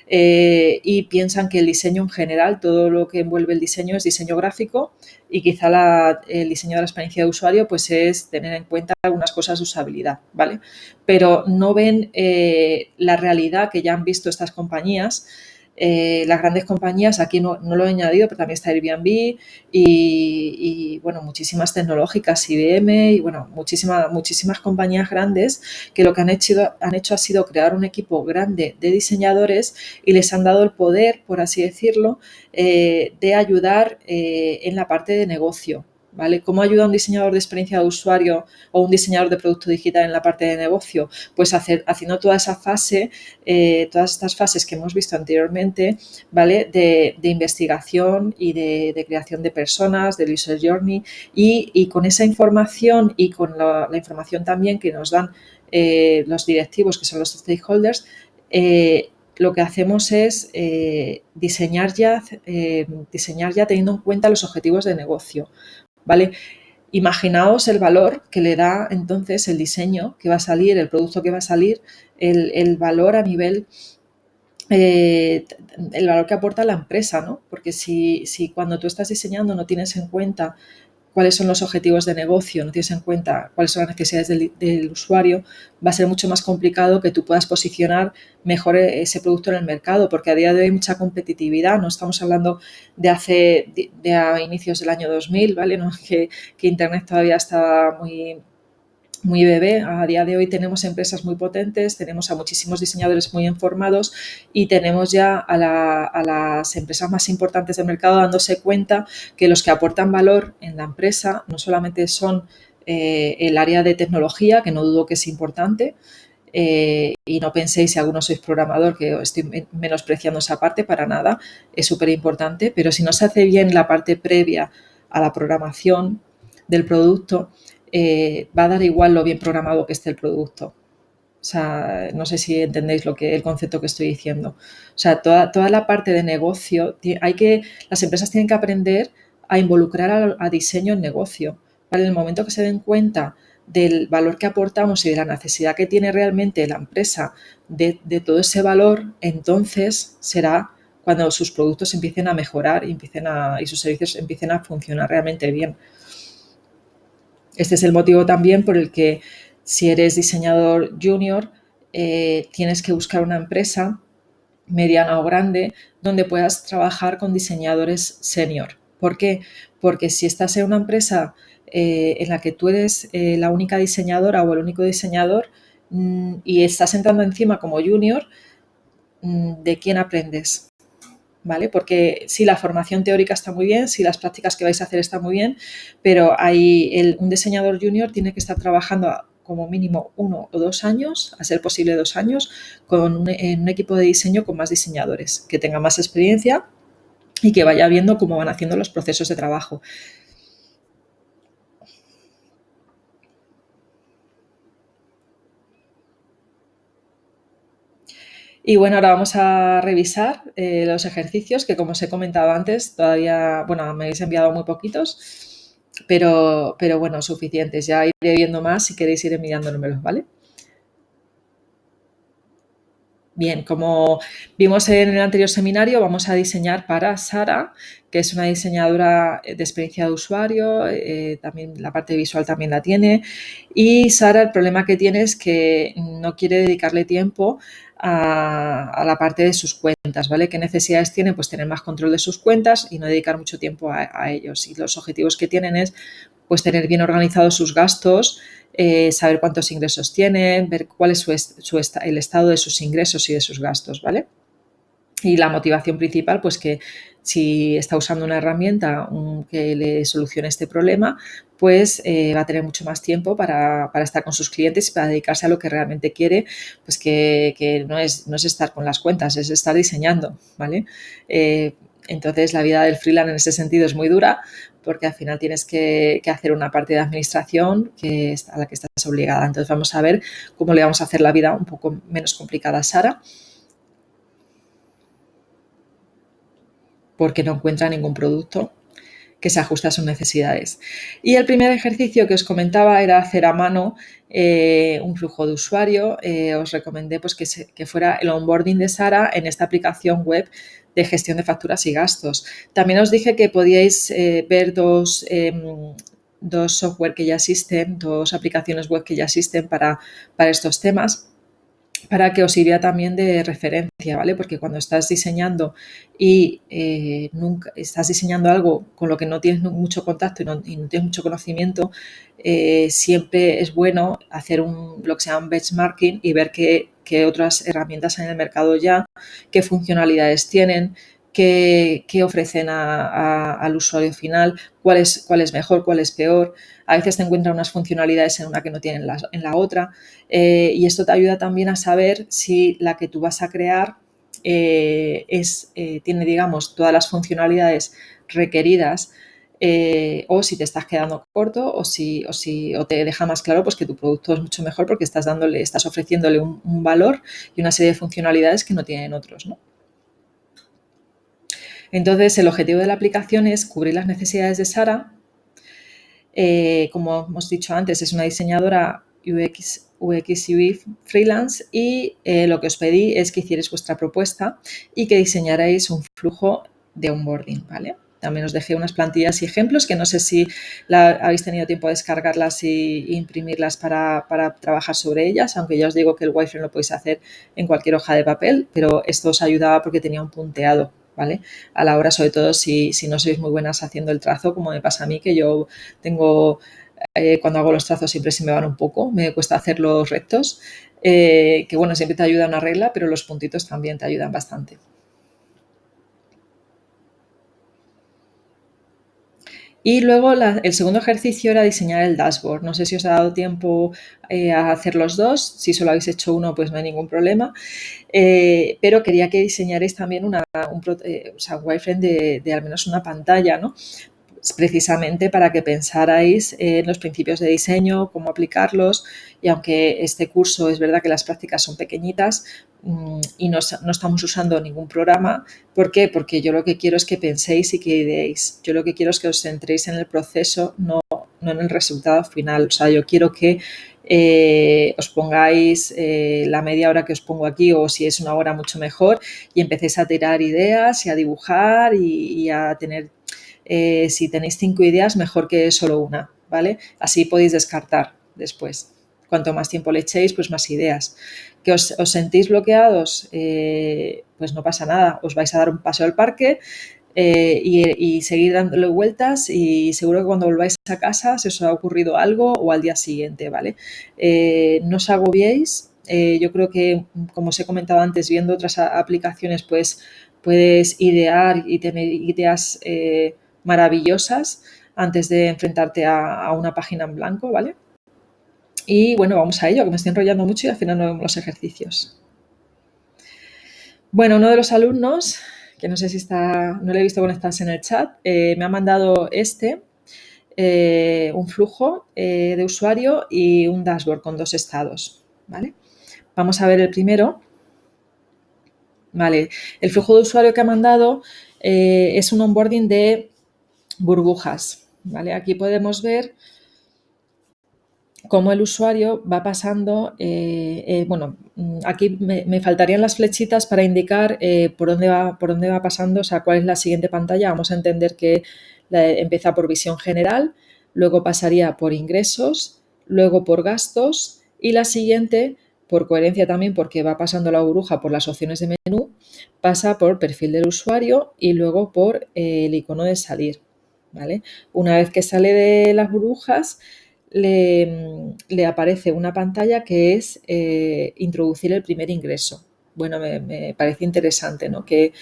Y piensan que el diseño en general, todo lo que envuelve el diseño es diseño gráfico y quizá el diseño de la experiencia de usuario pues es tener en cuenta algunas cosas de usabilidad, ¿vale? Pero no ven la realidad que ya han visto estas compañías. Las grandes compañías, aquí no lo he añadido, pero también está Airbnb bueno, muchísimas tecnológicas, IBM y bueno, muchísimas compañías grandes que lo que han hecho ha sido crear un equipo grande de diseñadores y les han dado el poder, por así decirlo, de ayudar en la parte de negocio. ¿Vale? ¿Cómo ayuda un diseñador de experiencia de usuario o un diseñador de producto digital en la parte de negocio? Pues haciendo toda esa fase, todas estas fases que hemos visto anteriormente, ¿vale? De investigación y de creación de personas, del user journey y con esa información y con la información también que nos dan los directivos, que son los stakeholders, lo que hacemos es diseñar ya teniendo en cuenta los objetivos de negocio, ¿vale? Imaginaos el valor que le da entonces el diseño que va a salir, el producto que va a salir, el valor a nivel, el valor que aporta la empresa, ¿no? Porque si cuando tú estás diseñando no tienes en cuenta cuáles son los objetivos de negocio, no tienes en cuenta cuáles son las necesidades del usuario, va a ser mucho más complicado que tú puedas posicionar mejor ese producto en el mercado, porque a día de hoy hay mucha competitividad, no estamos hablando de a inicios del año 2000, ¿vale? ¿No? Que Internet todavía estaba muy bebé. A día de hoy tenemos empresas muy potentes, tenemos a muchísimos diseñadores muy informados y tenemos ya a las empresas más importantes del mercado dándose cuenta que los que aportan valor en la empresa no solamente son el área de tecnología, que no dudo que es importante, y no penséis, si alguno sois programador, que estoy menospreciando esa parte, para nada, es súper importante, pero si no se hace bien la parte previa a la programación del producto, va a dar igual lo bien programado que esté el producto. O sea, no sé si entendéis el concepto que estoy diciendo. O sea, toda la parte de negocio, las empresas tienen que aprender a involucrar a diseño en negocio. ¿Vale? En el momento que se den cuenta del valor que aportamos y de la necesidad que tiene realmente la empresa de todo ese valor, entonces será cuando sus productos empiecen a mejorar y sus servicios empiecen a funcionar realmente bien. Este es el motivo también por el que, si eres diseñador junior, tienes que buscar una empresa mediana o grande donde puedas trabajar con diseñadores senior. ¿Por qué? Porque si estás en una empresa en la que tú eres la única diseñadora o el único diseñador y estás entrando encima como junior, ¿de quién aprendes? ¿vale? Porque sí, la formación teórica está muy bien, sí, las prácticas que vais a hacer están muy bien, pero un diseñador junior tiene que estar trabajando como mínimo 1 o 2 años, a ser posible 2 años, en un equipo de diseño con más diseñadores, que tenga más experiencia y que vaya viendo cómo van haciendo los procesos de trabajo. Y bueno, ahora vamos a revisar los ejercicios que, como os he comentado antes, todavía, bueno, me habéis enviado muy poquitos, pero bueno, suficientes. Ya iré viendo más si queréis ir enviándomelos, ¿vale? Bien, como vimos en el anterior seminario, vamos a diseñar para Sara, que es una diseñadora de experiencia de usuario, también la parte visual también la tiene. Y Sara, el problema que tiene es que no quiere dedicarle tiempo a la parte de sus cuentas, ¿vale? ¿Qué necesidades tiene? Pues tener más control de sus cuentas y no dedicar mucho tiempo a ellos. Y los objetivos que tienen es pues tener bien organizados sus gastos, saber cuántos ingresos tienen, ver cuál es el estado de sus ingresos y de sus gastos, ¿vale? Y la motivación principal, pues que si está usando una herramienta que le solucione este problema, pues va a tener mucho más tiempo para estar con sus clientes y para dedicarse a lo que realmente quiere, pues que no es estar con las cuentas, es estar diseñando, ¿vale? Entonces la vida del freelance en ese sentido es muy dura porque al final tienes que hacer una parte de administración a la que estás obligada. Entonces vamos a ver cómo le vamos a hacer la vida un poco menos complicada a Sara, porque no encuentra ningún producto que se ajuste a sus necesidades. Y el primer ejercicio que os comentaba era hacer a mano un flujo de usuario. Os recomendé pues, que fuera el onboarding de Sara en esta aplicación web de gestión de facturas y gastos. También os dije que podíais ver dos software que ya existen, dos aplicaciones web que ya existen para estos temas, para que os sirva también de referencia, ¿vale? Porque cuando estás diseñando y nunca estás diseñando algo con lo que no tienes mucho contacto y no tienes mucho conocimiento, siempre es bueno hacer lo que se llama un benchmarking y ver qué otras herramientas hay en el mercado ya, qué funcionalidades tienen, qué ofrecen al usuario final, cuál es mejor, cuál es peor. A veces te encuentran unas funcionalidades en una que no tienen en la otra. Y esto te ayuda también a saber si la que tú vas a crear tiene, digamos, todas las funcionalidades requeridas, o si te estás quedando corto o te deja más claro pues, que tu producto es mucho mejor porque estás ofreciéndole un valor y una serie de funcionalidades que no tienen otros, ¿no? Entonces, el objetivo de la aplicación es cubrir las necesidades de Sara. Como hemos dicho antes, es una diseñadora UX UI freelance y lo que os pedí es que hicierais vuestra propuesta y que diseñarais un flujo de onboarding, ¿vale? También os dejé unas plantillas y ejemplos que no sé si habéis tenido tiempo de descargarlas e imprimirlas para trabajar sobre ellas, aunque ya os digo que el wireframe lo podéis hacer en cualquier hoja de papel, pero esto os ayudaba porque tenía un punteado, ¿vale? A la hora, sobre todo, si no sois muy buenas haciendo el trazo, como me pasa a mí, que yo tengo, cuando hago los trazos siempre se me van un poco, me cuesta hacer los rectos, que bueno, siempre te ayuda una regla, pero los puntitos también te ayudan bastante. Y luego el segundo ejercicio era diseñar el dashboard. No sé si os ha dado tiempo a hacer los dos. Si solo habéis hecho uno, pues no hay ningún problema. Pero quería que diseñarais también un wireframe de al menos una pantalla, ¿no? Precisamente para que pensarais en los principios de diseño, cómo aplicarlos, y aunque este curso es verdad que las prácticas son pequeñitas y no estamos usando ningún programa, ¿por qué? Porque yo lo que quiero es que penséis y que ideéis. Yo lo que quiero es que os centréis en el proceso, no en el resultado final. O sea, yo quiero que os pongáis la media hora que os pongo aquí, o si es una hora mucho mejor, y empecéis a tirar ideas y a dibujar y a tener, si tenéis 5 ideas, mejor que solo una, ¿vale? Así podéis descartar después. Cuanto más tiempo le echéis, pues más ideas. ¿Que os sentís bloqueados? Pues no pasa nada, os vais a dar un paseo al parque y seguir dándole vueltas, y seguro que cuando volváis a casa se os ha ocurrido algo, o al día siguiente, ¿vale? No os agobiéis, Yo creo que, como os he comentado antes, viendo otras aplicaciones, pues puedes idear y tener ideas maravillosas antes de enfrentarte a una página en blanco, ¿vale? Y bueno, vamos a ello, que me estoy enrollando mucho y al final no vemos los ejercicios. Bueno, uno de los alumnos, que no sé si está, no le he visto conectarse en el chat, me ha mandado un flujo de usuario y un dashboard con 2 estados, ¿vale? Vamos a ver el primero. Vale, el flujo de usuario que ha mandado es un onboarding de burbujas, ¿vale? Aquí podemos ver cómo el usuario va pasando, bueno, aquí me faltarían las flechitas para indicar por dónde va pasando, o sea, cuál es la siguiente pantalla. Vamos a entender que empieza por visión general, luego pasaría por ingresos, luego por gastos y la siguiente, por coherencia también, porque va pasando la burbuja por las opciones de menú, pasa por perfil del usuario y luego por el icono de salir, ¿vale? Una vez que sale de las burbujas, le aparece una pantalla que es introducir el primer ingreso. Bueno, me parece interesante, ¿no? Que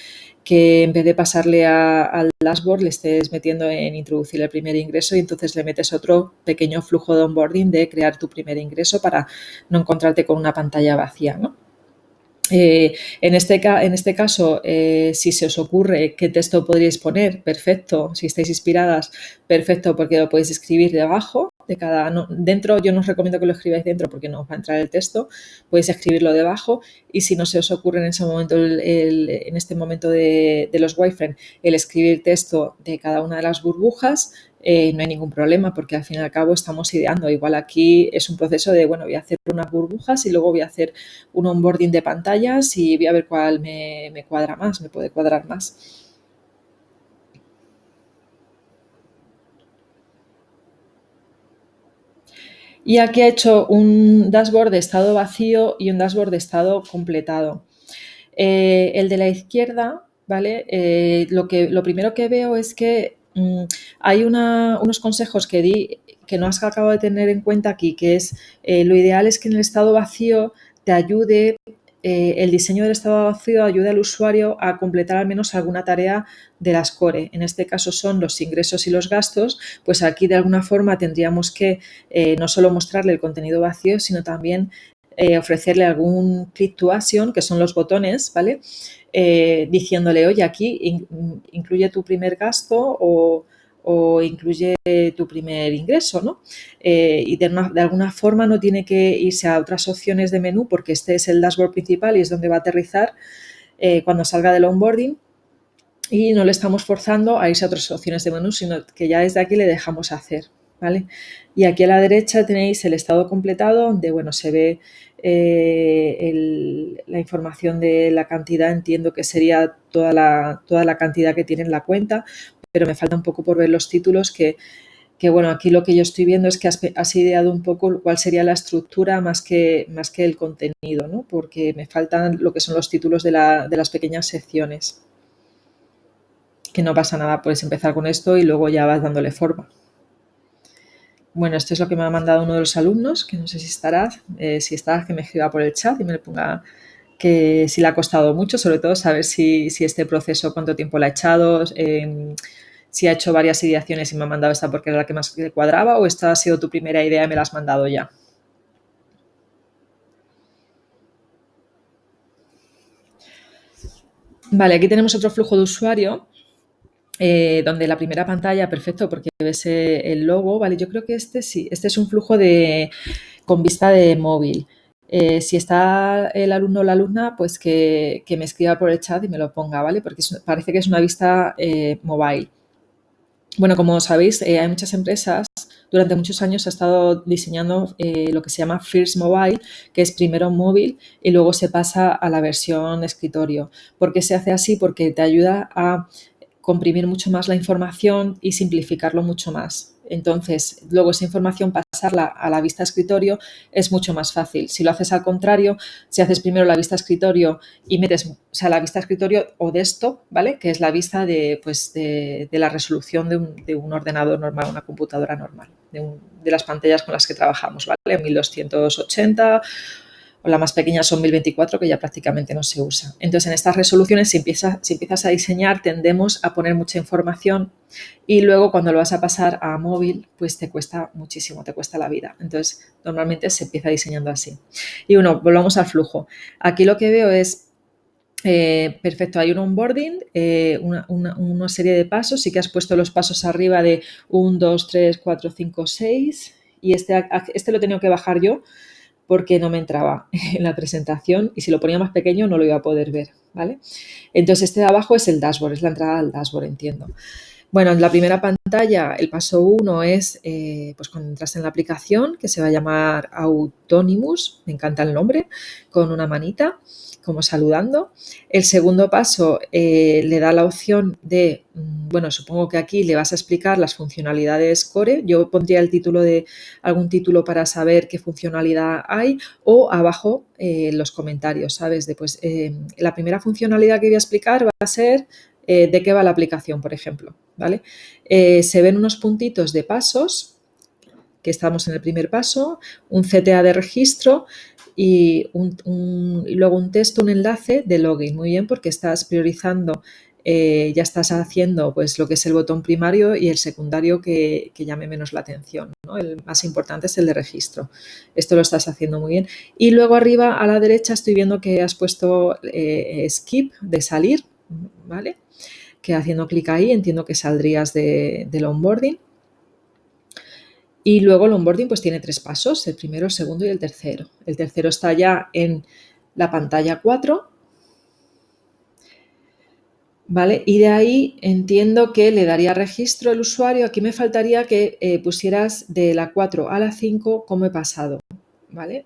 en vez de pasarle al dashboard le estés metiendo en introducir el primer ingreso y entonces le metes otro pequeño flujo de onboarding de crear tu primer ingreso para no encontrarte con una pantalla vacía, ¿no? En este caso, si se os ocurre qué texto podríais poner, perfecto. Si estáis inspiradas, perfecto, porque lo podéis escribir debajo de cada. No, dentro, yo no os recomiendo que lo escribáis dentro porque no os va a entrar el texto. Podéis escribirlo debajo y si no se os ocurre en ese momento, en este momento de los wireframe, el escribir texto de cada una de las burbujas, no hay ningún problema porque al fin y al cabo estamos ideando. Igual aquí es un proceso de, bueno, voy a hacer unas burbujas y luego voy a hacer un onboarding de pantallas y voy a ver cuál me cuadra más, me puede cuadrar más. Y aquí he hecho un dashboard de estado vacío y un dashboard de estado completado. El de la izquierda, ¿vale? Lo primero que veo es que hay unos consejos que di que no has acabado de tener en cuenta aquí, que es lo ideal es que en el estado vacío te ayude, el diseño del estado vacío ayude al usuario a completar al menos alguna tarea de las core. En este caso son los ingresos y los gastos, pues aquí de alguna forma tendríamos que no solo mostrarle el contenido vacío, sino también ofrecerle algún click to action, que son los botones, ¿vale? Diciéndole, oye, aquí incluye tu primer gasto o incluye tu primer ingreso, ¿no? Y de alguna forma no tiene que irse a otras opciones de menú porque este es el dashboard principal y es donde va a aterrizar cuando salga del onboarding y no le estamos forzando a irse a otras opciones de menú, sino que ya desde aquí le dejamos hacer, ¿vale? Y aquí a la derecha tenéis el estado completado, donde, bueno, se ve la información de la cantidad, entiendo que sería toda la cantidad que tiene en la cuenta, pero me falta un poco por ver los títulos que bueno, aquí lo que yo estoy viendo es que has ideado un poco cuál sería la estructura más que el contenido, ¿no? Porque me faltan lo que son los títulos de las pequeñas secciones. Que no pasa nada, puedes empezar con esto y luego ya vas dándole forma. Bueno, esto es lo que me ha mandado uno de los alumnos, que no sé si estarás, si estás, que me escriba por el chat y me le ponga que si le ha costado mucho, sobre todo saber si este proceso, cuánto tiempo le ha echado, si ha hecho varias ideaciones y me ha mandado esta porque era la que más le cuadraba o esta ha sido tu primera idea y me la has mandado ya. Vale, aquí tenemos otro flujo de usuario donde la primera pantalla, perfecto, porque ves el logo, ¿vale? Yo creo que este sí, este es un flujo con vista de móvil. Si está el alumno o la alumna, pues que me escriba por el chat y me lo ponga, ¿vale? Porque parece que es una vista mobile. Bueno, como sabéis, hay muchas empresas, durante muchos años se ha estado diseñando lo que se llama First Mobile, que es primero móvil y luego se pasa a la versión escritorio. ¿Por qué se hace así? Porque te ayuda a comprimir mucho más la información y simplificarlo mucho más. Entonces, luego esa información pasarla a la vista escritorio es mucho más fácil. Si lo haces al contrario, si haces primero la vista escritorio y metes, o sea, la vista escritorio o desktop, ¿vale? Que es la vista de la resolución de un ordenador normal, una computadora normal, de las pantallas con las que trabajamos, ¿vale? 1280 o la más pequeña son 1024, que ya prácticamente no se usa. Entonces, en estas resoluciones, si empiezas a diseñar, tendemos a poner mucha información y luego cuando lo vas a pasar a móvil, pues te cuesta muchísimo, te cuesta la vida. Entonces, normalmente se empieza diseñando así. Y bueno, volvamos al flujo. Aquí lo que veo es perfecto, hay un onboarding, una serie de pasos, sí que has puesto los pasos arriba de 1, 2, 3, 4, 5, 6 y este lo he tenido que bajar yo porque no me entraba en la presentación y si lo ponía más pequeño no lo iba a poder ver, ¿vale? Entonces este de abajo es el dashboard, es la entrada al dashboard, entiendo. Bueno, en la primera pantalla, el paso 1 es pues cuando entras en la aplicación, que se va a llamar Autonomous, me encanta el nombre, con una manita, como saludando. El segundo paso le da la opción de, bueno, supongo que aquí le vas a explicar las funcionalidades core. Yo pondría el título de algún título para saber qué funcionalidad hay o abajo los comentarios, ¿sabes? La primera funcionalidad que voy a explicar va a ser de qué va la aplicación, por ejemplo, ¿vale? Se ven unos puntitos de pasos, que estamos en el primer paso, un CTA de registro y luego un texto, un enlace de login. Muy bien, porque estás priorizando, ya estás haciendo pues lo que es el botón primario y el secundario que llame menos la atención, ¿no? El más importante es el de registro. Esto lo estás haciendo muy bien. Y luego arriba a la derecha estoy viendo que has puesto skip de salir, ¿vale? Que haciendo clic ahí entiendo que saldrías del onboarding. Y luego el onboarding pues tiene 3 pasos, el primero, el segundo y el tercero. El tercero está ya en la pantalla 4, ¿vale? Y de ahí entiendo que le daría registro al usuario. Aquí me faltaría que pusieras de la 4 a la 5 cómo he pasado, ¿vale?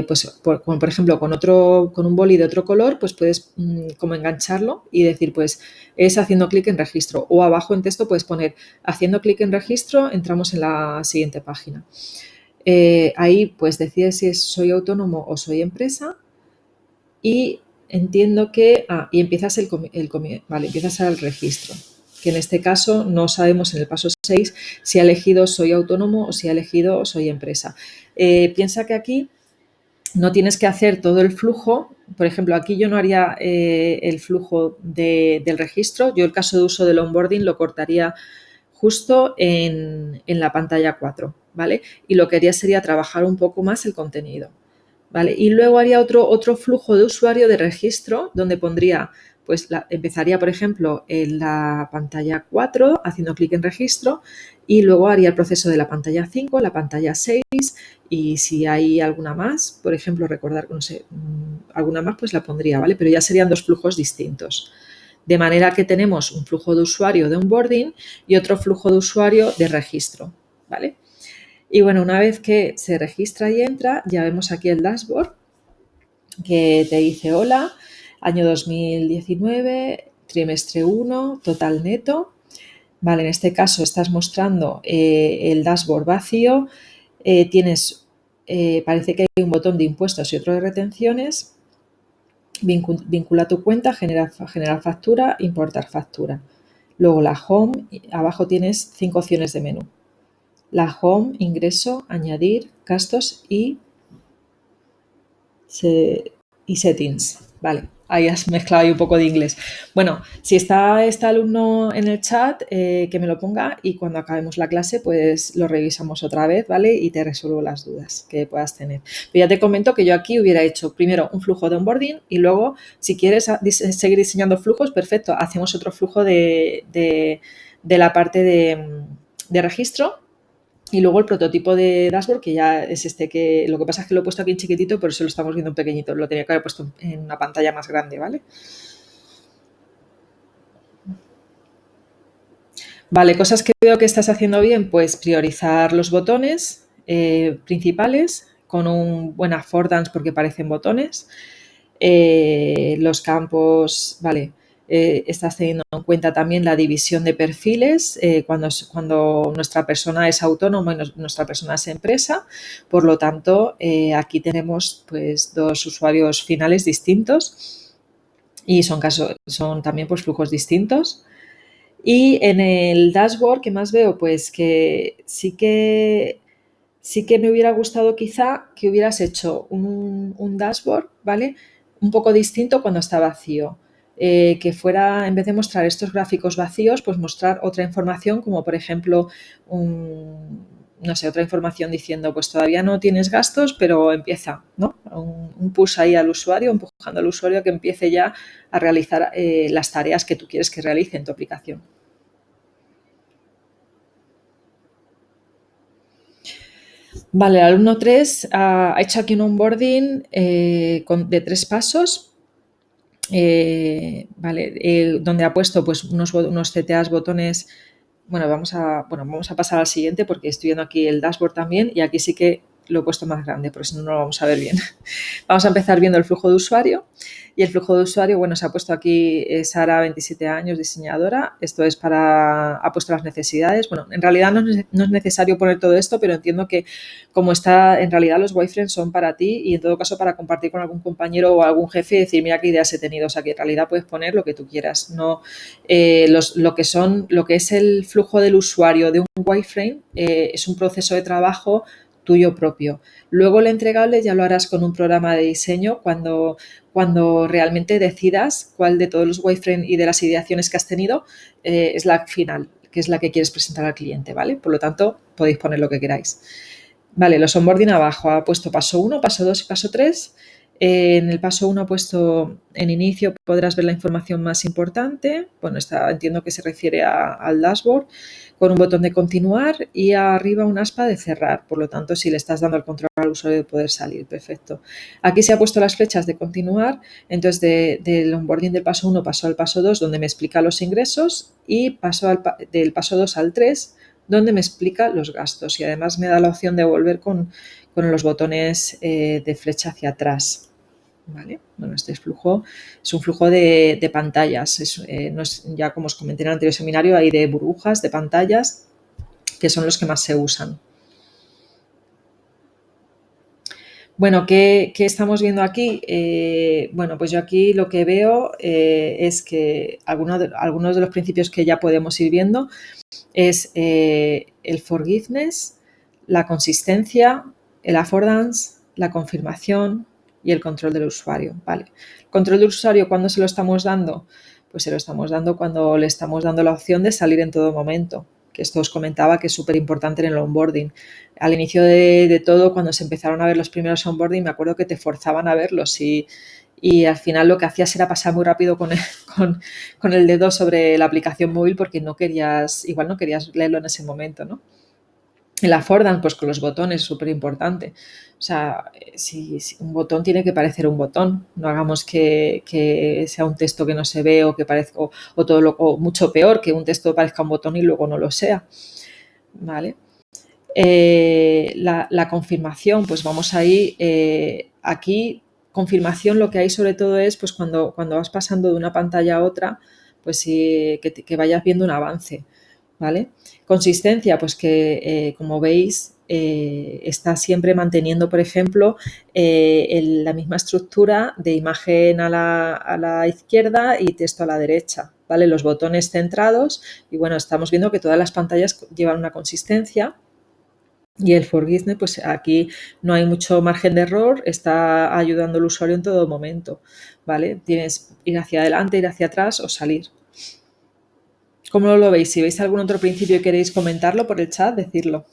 Pues por ejemplo con un boli de otro color, pues puedes como engancharlo y decir pues es haciendo clic en registro, o abajo en texto puedes poner haciendo clic en registro entramos en la siguiente página. Ahí pues decides si soy autónomo o soy empresa y entiendo que y empiezas empiezas el registro, que en este caso no sabemos en el paso 6 si ha elegido soy autónomo o si ha elegido soy empresa. Piensa que aquí no tienes que hacer todo el flujo. Por ejemplo, aquí yo no haría el flujo del registro. Yo el caso de uso del onboarding lo cortaría justo en la pantalla 4, ¿vale? Y lo que haría sería trabajar un poco más el contenido, ¿vale? Y luego haría otro flujo de usuario de registro donde pondría, pues empezaría, por ejemplo, en la pantalla 4 haciendo clic en registro y luego haría el proceso de la pantalla 5, la pantalla 6 y si hay alguna más, por ejemplo, recordar, no sé, alguna más, pues la pondría, ¿vale? Pero ya serían 2 flujos distintos. De manera que tenemos un flujo de usuario de onboarding y otro flujo de usuario de registro, ¿vale? Y bueno, una vez que se registra y entra, ya vemos aquí el dashboard que te dice hola, año 2019, trimestre 1, total neto. Vale, en este caso estás mostrando el dashboard vacío, parece que hay un botón de impuestos y otro de retenciones, vincula tu cuenta, generar factura, importar factura. Luego la home, abajo tienes 5 opciones de menú. La home, ingreso, añadir, gastos y settings. Vale, ahí has mezclado ahí un poco de inglés. Bueno, si está este alumno en el chat, que me lo ponga y cuando acabemos la clase, pues lo revisamos otra vez, ¿vale? Y te resuelvo las dudas que puedas tener. Pero ya te comento que yo aquí hubiera hecho primero un flujo de onboarding y luego, si quieres seguir diseñando flujos, perfecto, hacemos otro flujo de la parte de registro. Y luego el prototipo de dashboard, que ya es este, que lo que pasa es que lo he puesto aquí en chiquitito, pero eso lo estamos viendo en pequeñito. Lo tenía que haber puesto en una pantalla más grande, ¿vale? Vale, cosas que veo que estás haciendo bien, pues priorizar los botones principales con un buen affordance porque parecen botones. Los campos, vale, estás teniendo en cuenta también la división de perfiles cuando nuestra persona es autónoma y nuestra persona es empresa. Por lo tanto, aquí tenemos pues 2 usuarios finales distintos y son también pues flujos distintos. Y en el dashboard, ¿qué más veo? Pues que sí que Sí que me hubiera gustado quizá que hubieras hecho un dashboard, ¿vale? Un poco distinto cuando está vacío. Que fuera, en vez de mostrar estos gráficos vacíos, pues mostrar otra información, como por ejemplo, no sé, otra información diciendo, pues todavía no tienes gastos, pero empieza, ¿no? Un push ahí al usuario, empujando al usuario a que empiece ya a realizar las tareas que tú quieres que realice en tu aplicación. Vale, el alumno 3 ha hecho aquí un onboarding de 3 pasos, vale, donde ha puesto pues, unos CTAs, botones. Vamos a pasar al siguiente porque estoy viendo aquí el dashboard también y aquí sí que lo he puesto más grande, porque si no, no lo vamos a ver bien. Vamos a empezar viendo el flujo de usuario. Y el flujo de usuario, bueno, se ha puesto aquí Sara, 27 años, diseñadora. Esto es ha puesto las necesidades. Bueno, en realidad no es necesario poner todo esto, pero entiendo que como está, en realidad los wireframes son para ti y en todo caso para compartir con algún compañero o algún jefe y decir, mira qué ideas he tenido. O sea, que en realidad puedes poner lo que tú quieras. No, lo que es el flujo del usuario de un wireframe es un proceso de trabajo tuyo propio. Luego el entregable ya lo harás con un programa de diseño cuando realmente decidas cuál de todos los wireframes y de las ideaciones que has tenido es la final, que es la que quieres presentar al cliente, ¿vale? Por lo tanto, podéis poner lo que queráis. Vale, los onboarding abajo ha puesto paso 1, paso 2 y paso 3. En el paso 1 ha puesto en inicio podrás ver la información más importante. Bueno, entiendo que se refiere al dashboard con un botón de continuar y arriba un aspa de cerrar. Por lo tanto, si le estás dando el control al usuario de poder salir, perfecto. Aquí se ha puesto las flechas de continuar. Entonces, del onboarding del paso 1 paso al paso 2, donde me explica los ingresos, y paso del paso 2 al 3, donde me explica los gastos y además me da la opción de volver con los botones de flecha hacia atrás. ¿Vale? Bueno, este flujo es un flujo de pantallas. No es, ya como os comenté en el anterior seminario, hay de burbujas, de pantallas, que son los que más se usan. Bueno, ¿qué estamos viendo aquí? Bueno, pues yo aquí lo que veo es que algunos de los principios que ya podemos ir viendo es el forgiveness, la consistencia, el affordance, la confirmación y el control del usuario. Vale. El control del usuario, ¿cuándo se lo estamos dando? Pues se lo estamos dando cuando le estamos dando la opción de salir en todo momento, que esto os comentaba que es súper importante en el onboarding. Al inicio de todo, cuando se empezaron a ver los primeros onboarding, me acuerdo que te forzaban a verlos y al final lo que hacías era pasar muy rápido con el dedo sobre la aplicación móvil porque igual no querías leerlo en ese momento, ¿no? El affordance, pues con los botones, súper importante. O sea, si un botón tiene que parecer un botón, no hagamos que sea un texto que no se ve o que parezca, o mucho peor, que un texto parezca un botón y luego no lo sea, ¿vale? La confirmación, pues vamos ahí, aquí confirmación lo que hay sobre todo es pues cuando vas pasando de una pantalla a otra, pues que vayas viendo un avance, ¿vale? Consistencia, pues que como veis está siempre manteniendo, por ejemplo, la misma estructura de imagen a la izquierda y texto a la derecha, ¿vale? Los botones centrados y bueno, estamos viendo que todas las pantallas llevan una consistencia. Y el forgiveness, pues aquí no hay mucho margen de error, está ayudando al usuario en todo momento, ¿vale? Tienes ir hacia adelante, ir hacia atrás o salir. ¿Cómo lo veis? Si veis algún otro principio y queréis comentarlo por el chat, decirlo.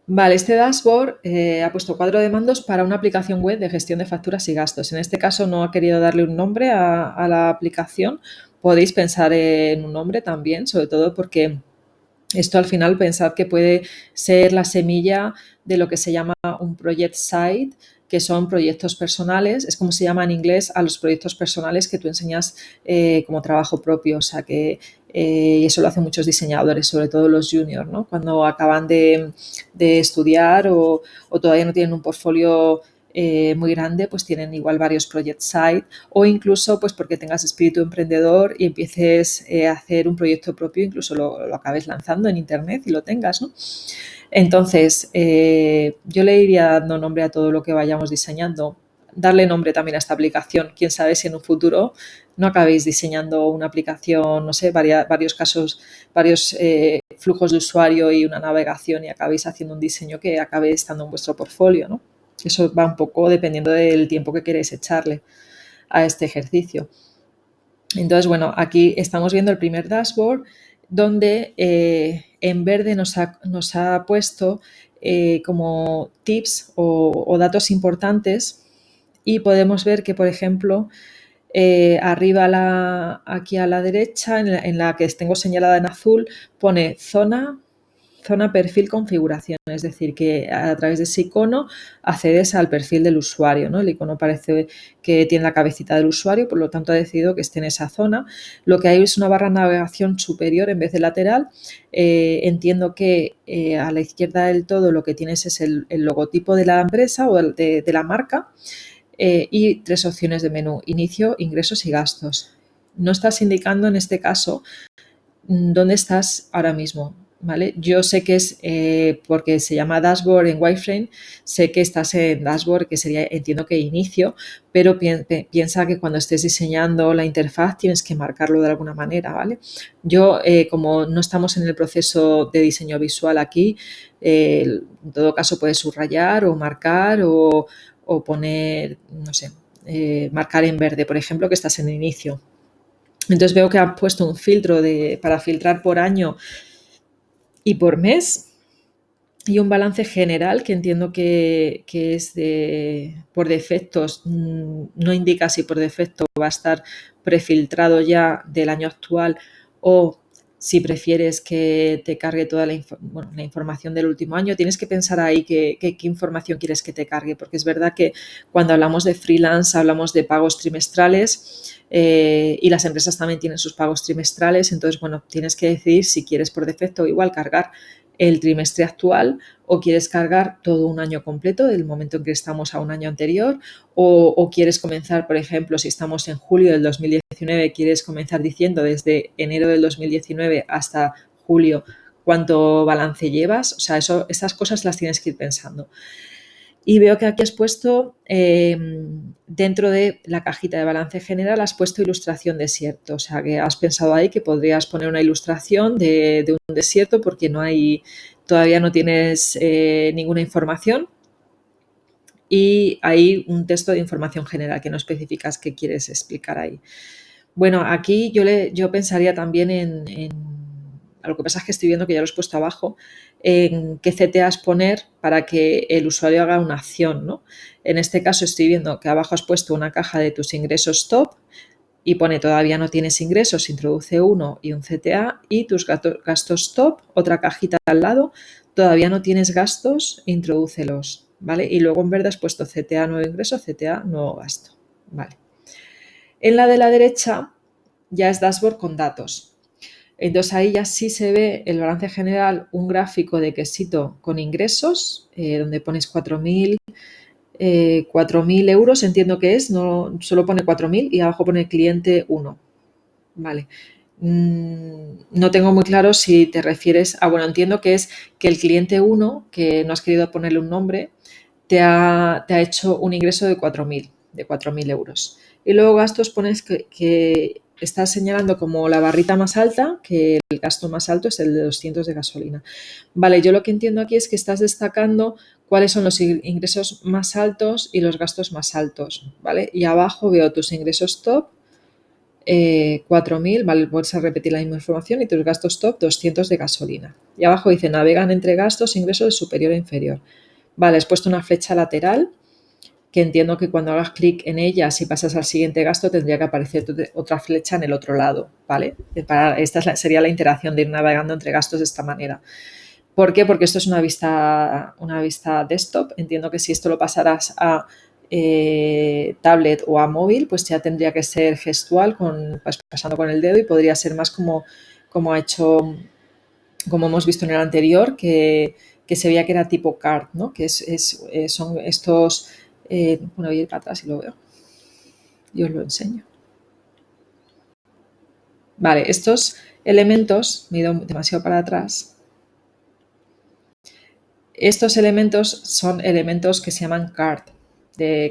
Vale, este dashboard ha puesto cuadro de mandos para una aplicación web de gestión de facturas y gastos. En este caso no ha querido darle un nombre a la aplicación. Podéis pensar en un nombre también, sobre todo porque esto al final pensad que puede ser la semilla de lo que se llama un project site, que son proyectos personales, es como se llama en inglés a los proyectos personales que tú enseñas como trabajo propio, o sea que y eso lo hacen muchos diseñadores, sobre todo los juniors, ¿no? Cuando acaban de estudiar o todavía no tienen un portfolio muy grande, pues tienen igual varios project site o incluso pues porque tengas espíritu emprendedor y empieces a hacer un proyecto propio, incluso lo acabes lanzando en internet y lo tengas, ¿no? Entonces, yo le iría dando nombre a todo lo que vayamos diseñando. darle nombre también a esta aplicación. Quién sabe si en un futuro no acabéis diseñando una aplicación, no sé, varios casos, varios flujos de usuario y una navegación y acabéis haciendo un diseño que acabe estando en vuestro portfolio, ¿no? Eso va un poco dependiendo del tiempo que queréis echarle a este ejercicio. Entonces, bueno, aquí estamos viendo el primer dashboard donde en verde nos ha puesto como tips o datos importantes y podemos ver que, por ejemplo, arriba aquí a la derecha, en la que tengo señalada en azul, pone zona perfil configuración, es decir, que a través de ese icono accedes al perfil del usuario, ¿no? El icono parece que tiene la cabecita del usuario, por lo tanto ha decidido que esté en esa zona. Lo que hay es una barra de navegación superior en vez de lateral. Entiendo que a la izquierda del todo lo que tienes es el logotipo de la empresa o de la marca y 3 opciones de menú: inicio, ingresos y gastos. No estás indicando en este caso dónde estás ahora mismo, ¿vale? Yo sé que es porque se llama dashboard en wireframe, sé que estás en dashboard, que sería, entiendo que inicio, pero piensa que cuando estés diseñando la interfaz tienes que marcarlo de alguna manera, ¿vale? Yo, como no estamos en el proceso de diseño visual aquí, en todo caso puedes subrayar o marcar o poner, no sé, marcar en verde, por ejemplo, que estás en inicio. Entonces veo que han puesto un filtro para filtrar por año y por mes y un balance general que entiendo que es por defectos. No indica si por defecto va a estar prefiltrado ya del año actual o si prefieres que te cargue toda la información del último año. Tienes que pensar ahí qué información quieres que te cargue, porque es verdad que cuando hablamos de freelance hablamos de pagos trimestrales y las empresas también tienen sus pagos trimestrales. Entonces, bueno, tienes que decidir si quieres por defecto igual cargar el trimestre actual o quieres cargar todo un año completo del momento en que estamos a un año anterior o quieres comenzar, por ejemplo, si estamos en julio del 2019, quieres comenzar diciendo desde enero del 2019 hasta julio cuánto balance llevas. O sea, esas cosas las tienes que ir pensando. Y veo que aquí has puesto, dentro de la cajita de balance general, has puesto ilustración desierto. O sea, que has pensado ahí que podrías poner una ilustración de un desierto porque todavía no tienes ninguna información. Y hay un texto de información general que no especificas qué quieres explicar ahí. Bueno, aquí yo pensaría también lo que pasa es que estoy viendo que ya lo has puesto abajo, en qué CTAs poner para que el usuario haga una acción, ¿no? En este caso estoy viendo que abajo has puesto una caja de tus ingresos top y pone todavía no tienes ingresos, introduce uno y un CTA, y tus gastos top, otra cajita al lado, todavía no tienes gastos, introdúcelos, ¿vale? Y luego en verde has puesto CTA nuevo ingreso, CTA nuevo gasto, ¿vale? En la de la derecha ya es dashboard con datos. Entonces ahí ya sí se ve el balance general, un gráfico de quesito con ingresos, donde pones 4.000 euros, entiendo que es, no solo pone 4.000 y abajo pone cliente 1. Vale. No tengo muy claro si te refieres bueno, entiendo que es que el cliente 1, que no has querido ponerle un nombre, te ha hecho un ingreso de 4.000 euros. Y luego gastos pones que estás señalando como la barrita más alta, que el gasto más alto es el de 200 de gasolina. Vale, yo lo que entiendo aquí es que estás destacando cuáles son los ingresos más altos y los gastos más altos, ¿vale? Y abajo veo tus ingresos top, 4.000, vale, vuelves a repetir la misma información, y tus gastos top, 200 de gasolina. Y abajo dice, navegan entre gastos e ingresos de superior a inferior. Vale, has puesto una flecha lateral que entiendo que cuando hagas clic en ella, si pasas al siguiente gasto, tendría que aparecer otra flecha en el otro lado, ¿vale? Esta sería la interacción de ir navegando entre gastos de esta manera. ¿Por qué? Porque esto es una vista desktop. Entiendo que si esto lo pasaras a tablet o a móvil, pues ya tendría que ser gestual, pasando con el dedo, y podría ser más como hemos visto en el anterior, que se veía que era tipo card, ¿no? Que son estos... voy a ir para atrás y lo veo. Y os lo enseño. Vale, estos elementos, me he ido demasiado para atrás. Estos elementos son elementos que se llaman card,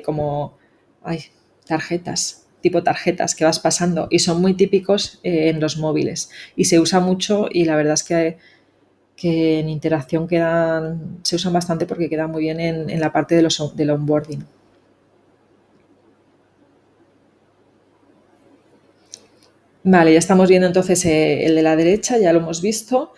como ay, tarjetas, tipo tarjetas que vas pasando y son muy típicos en los móviles y se usa mucho y la verdad es que en interacción se usan bastante porque quedan muy bien en la parte del onboarding. Vale, ya estamos viendo entonces el de la derecha, ya lo hemos visto.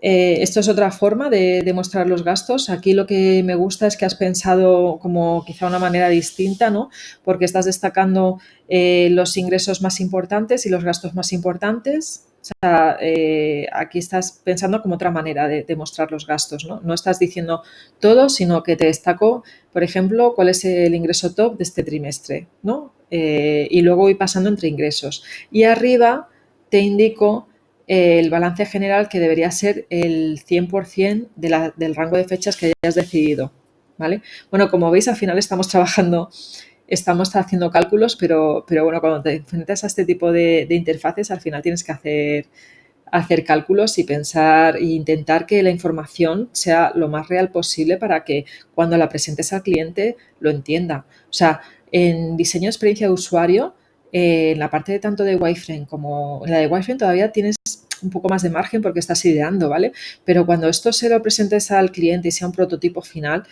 Esto es otra forma de mostrar los gastos. Aquí lo que me gusta es que has pensado como quizá una manera distinta, ¿no? Porque estás destacando los ingresos más importantes y los gastos más importantes. O sea, aquí estás pensando como otra manera de mostrar los gastos, ¿no? No estás diciendo todo, sino que te destaco, por ejemplo, cuál es el ingreso top de este trimestre, ¿no? Y luego voy pasando entre ingresos. Y arriba te indico el balance general que debería ser el 100% del rango de fechas que hayas decidido, ¿vale? Bueno, como veis, al final estamos haciendo cálculos, pero bueno, cuando te enfrentas a este tipo de interfaces, al final tienes que hacer cálculos y pensar e intentar que la información sea lo más real posible para que cuando la presentes al cliente lo entienda. O sea, en diseño de experiencia de usuario, en la parte de tanto de wireframe como en la de wireframe todavía tienes un poco más de margen porque estás ideando, ¿vale? Pero cuando esto se lo presentes al cliente y sea un prototipo final,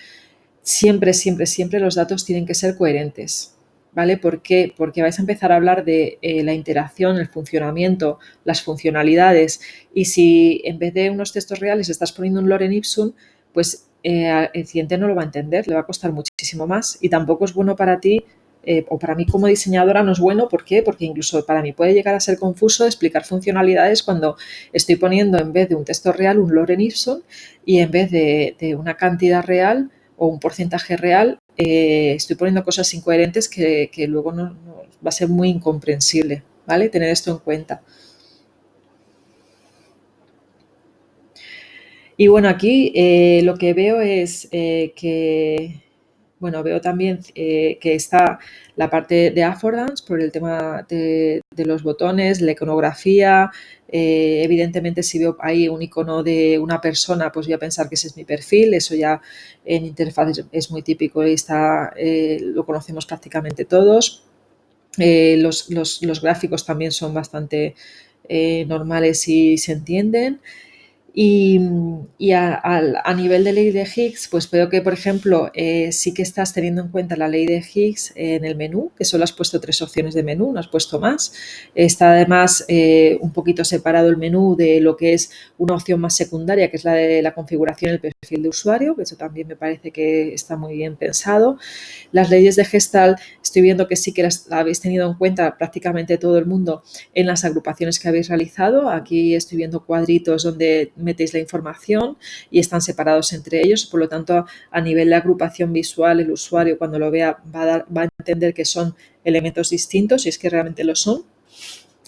siempre, siempre, siempre los datos tienen que ser coherentes, ¿vale? ¿Por qué? Porque vais a empezar a hablar de la interacción, el funcionamiento, las funcionalidades y si en vez de unos textos reales estás poniendo un lorem ipsum, pues el cliente no lo va a entender, le va a costar muchísimo más y tampoco es bueno para ti o para mí como diseñadora no es bueno. ¿Por qué? Porque incluso para mí puede llegar a ser confuso explicar funcionalidades cuando estoy poniendo en vez de un texto real un lorem ipsum y en vez de una cantidad real o un porcentaje real, estoy poniendo cosas incoherentes que luego no va a ser muy incomprensible, ¿vale? Tener esto en cuenta. Y bueno, aquí lo que veo es bueno, veo también que está la parte de affordance por el tema de los botones, la iconografía. Evidentemente, si veo ahí un icono de una persona, pues voy a pensar que ese es mi perfil. Eso ya en interfaz es muy típico y lo conocemos prácticamente todos. Los gráficos también son bastante normales y se entienden. Y a nivel de ley de Higgs, pues veo que, por ejemplo, sí que estás teniendo en cuenta la ley de Higgs en el menú, que solo has puesto 3 opciones de menú, no has puesto más. Está además un poquito separado el menú de lo que es una opción más secundaria, que es la de la configuración del perfil de usuario, que eso también me parece que está muy bien pensado. Las leyes de Gestalt estoy viendo que sí que las habéis tenido en cuenta prácticamente todo el mundo en las agrupaciones que habéis realizado. Aquí estoy viendo cuadritos donde metéis la información y están separados entre ellos. Por lo tanto, a nivel de agrupación visual, el usuario cuando lo vea va a entender que son elementos distintos y es que realmente lo son.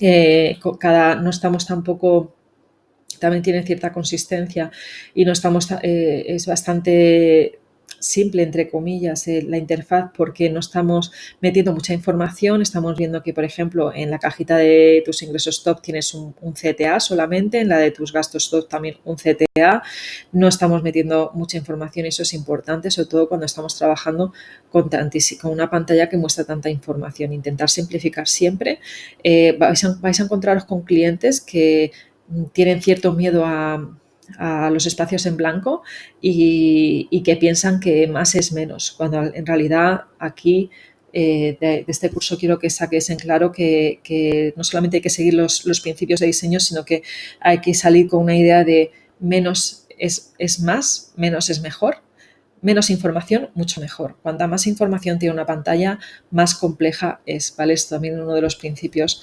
No estamos tampoco, también tiene cierta consistencia y no estamos, es bastante simple, entre comillas, la interfaz porque no estamos metiendo mucha información. Estamos viendo que, por ejemplo, en la cajita de tus ingresos top tienes un CTA solamente, en la de tus gastos top también un CTA. No estamos metiendo mucha información y eso es importante, sobre todo cuando estamos trabajando con una pantalla que muestra tanta información. Intentar simplificar siempre. Vais a encontraros con clientes que tienen cierto miedo a los espacios en blanco y que piensan que más es menos, cuando en realidad aquí de este curso quiero que saques en claro que no solamente hay que seguir los principios de diseño, sino que hay que salir con una idea de menos es más, menos es mejor. Menos información, mucho mejor. Cuanta más información tiene una pantalla, más compleja es, ¿vale? Es también uno de los principios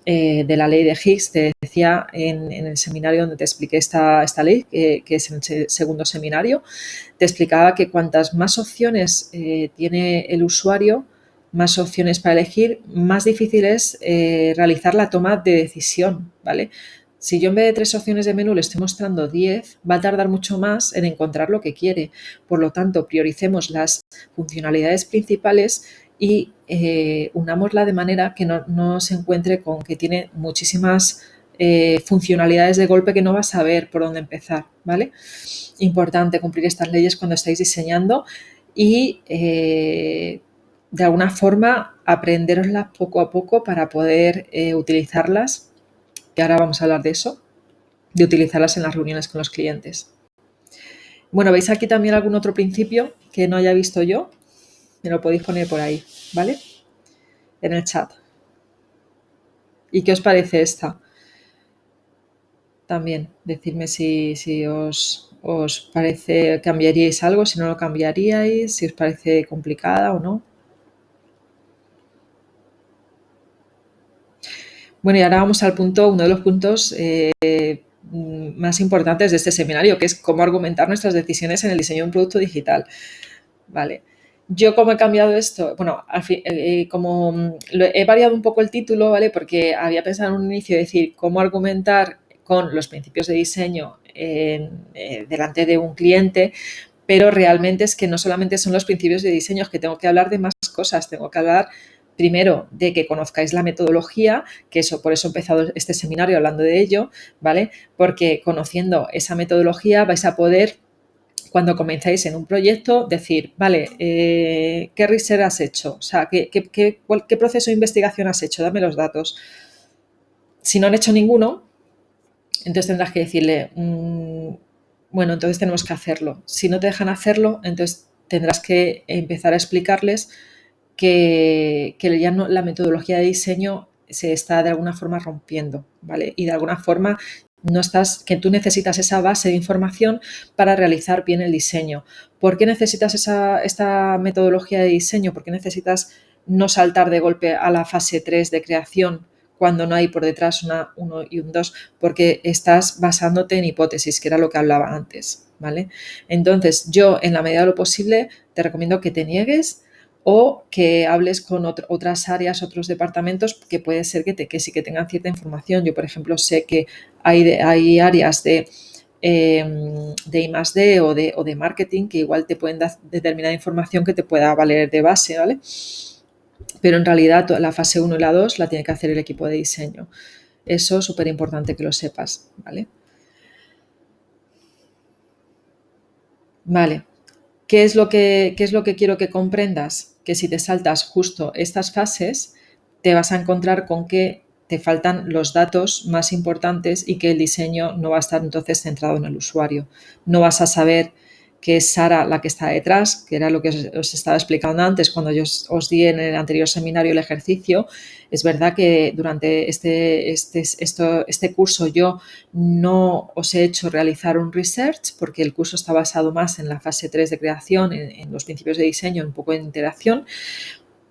de la ley de Higgs. Te decía en el seminario donde te expliqué esta ley, que es en el segundo seminario, te explicaba que cuantas más opciones tiene el usuario, más opciones para elegir, más difícil es realizar la toma de decisión, ¿vale? Si yo en vez de 3 opciones de menú le estoy mostrando 10, va a tardar mucho más en encontrar lo que quiere. Por lo tanto, prioricemos las funcionalidades principales y unámosla de manera que no se encuentre con que tiene muchísimas funcionalidades de golpe que no va a saber por dónde empezar, ¿vale? Importante cumplir estas leyes cuando estáis diseñando y de alguna forma aprenderoslas poco a poco para poder utilizarlas, que ahora vamos a hablar de eso, de utilizarlas en las reuniones con los clientes. Bueno, ¿veis aquí también algún otro principio que no haya visto yo? Me lo podéis poner por ahí, ¿vale? En el chat. ¿Y qué os parece esta? También, decidme si os parece, cambiaríais algo, si no lo cambiaríais, si os parece complicada o no. Bueno, y ahora vamos al punto, uno de los puntos más importantes de este seminario, que es cómo argumentar nuestras decisiones en el diseño de un producto digital. Vale. Yo, ¿cómo he cambiado esto? Bueno, al fin, he variado un poco el título, ¿vale? Porque había pensado en un inicio decir cómo argumentar con los principios de diseño delante de un cliente, pero realmente es que no solamente son los principios de diseño, es que tengo que hablar de más cosas. Tengo que hablar primero de que conozcáis la metodología, que eso, por eso he empezado este seminario hablando de ello, ¿vale? Porque conociendo esa metodología vais a poder, cuando comenzáis en un proyecto, decir, vale, ¿qué research has hecho? O sea, ¿qué proceso de investigación has hecho? Dame los datos. Si no han hecho ninguno, entonces tendrás que decirle, bueno, entonces tenemos que hacerlo. Si no te dejan hacerlo, entonces tendrás que empezar a explicarles que ya no, la metodología de diseño se está de alguna forma rompiendo, ¿vale? Y de alguna forma que tú necesitas esa base de información para realizar bien el diseño. ¿Por qué necesitas esta metodología de diseño? ¿Por qué necesitas no saltar de golpe a la fase 3 de creación cuando no hay por detrás una 1 y un 2? Porque estás basándote en hipótesis, que era lo que hablaba antes, ¿vale? Entonces, yo, en la medida de lo posible, te recomiendo que te niegues o que hables con otras áreas, otros departamentos, que puede ser que sí que tengan cierta información. Yo, por ejemplo, sé que hay áreas de I+D o de marketing que igual te pueden dar determinada información que te pueda valer de base, ¿vale? Pero en realidad la fase 1 y la 2 la tiene que hacer el equipo de diseño. Eso es súper importante que lo sepas, ¿vale? Vale. ¿Qué es lo que quiero que comprendas? Que si te saltas justo estas fases, te vas a encontrar con que te faltan los datos más importantes y que el diseño no va a estar entonces centrado en el usuario. No vas a saber que es Sara la que está detrás, que era lo que os estaba explicando antes cuando yo os di en el anterior seminario el ejercicio. Es verdad que durante este curso yo no os he hecho realizar un research porque el curso está basado más en la fase 3 de creación, en los principios de diseño, un poco de interacción,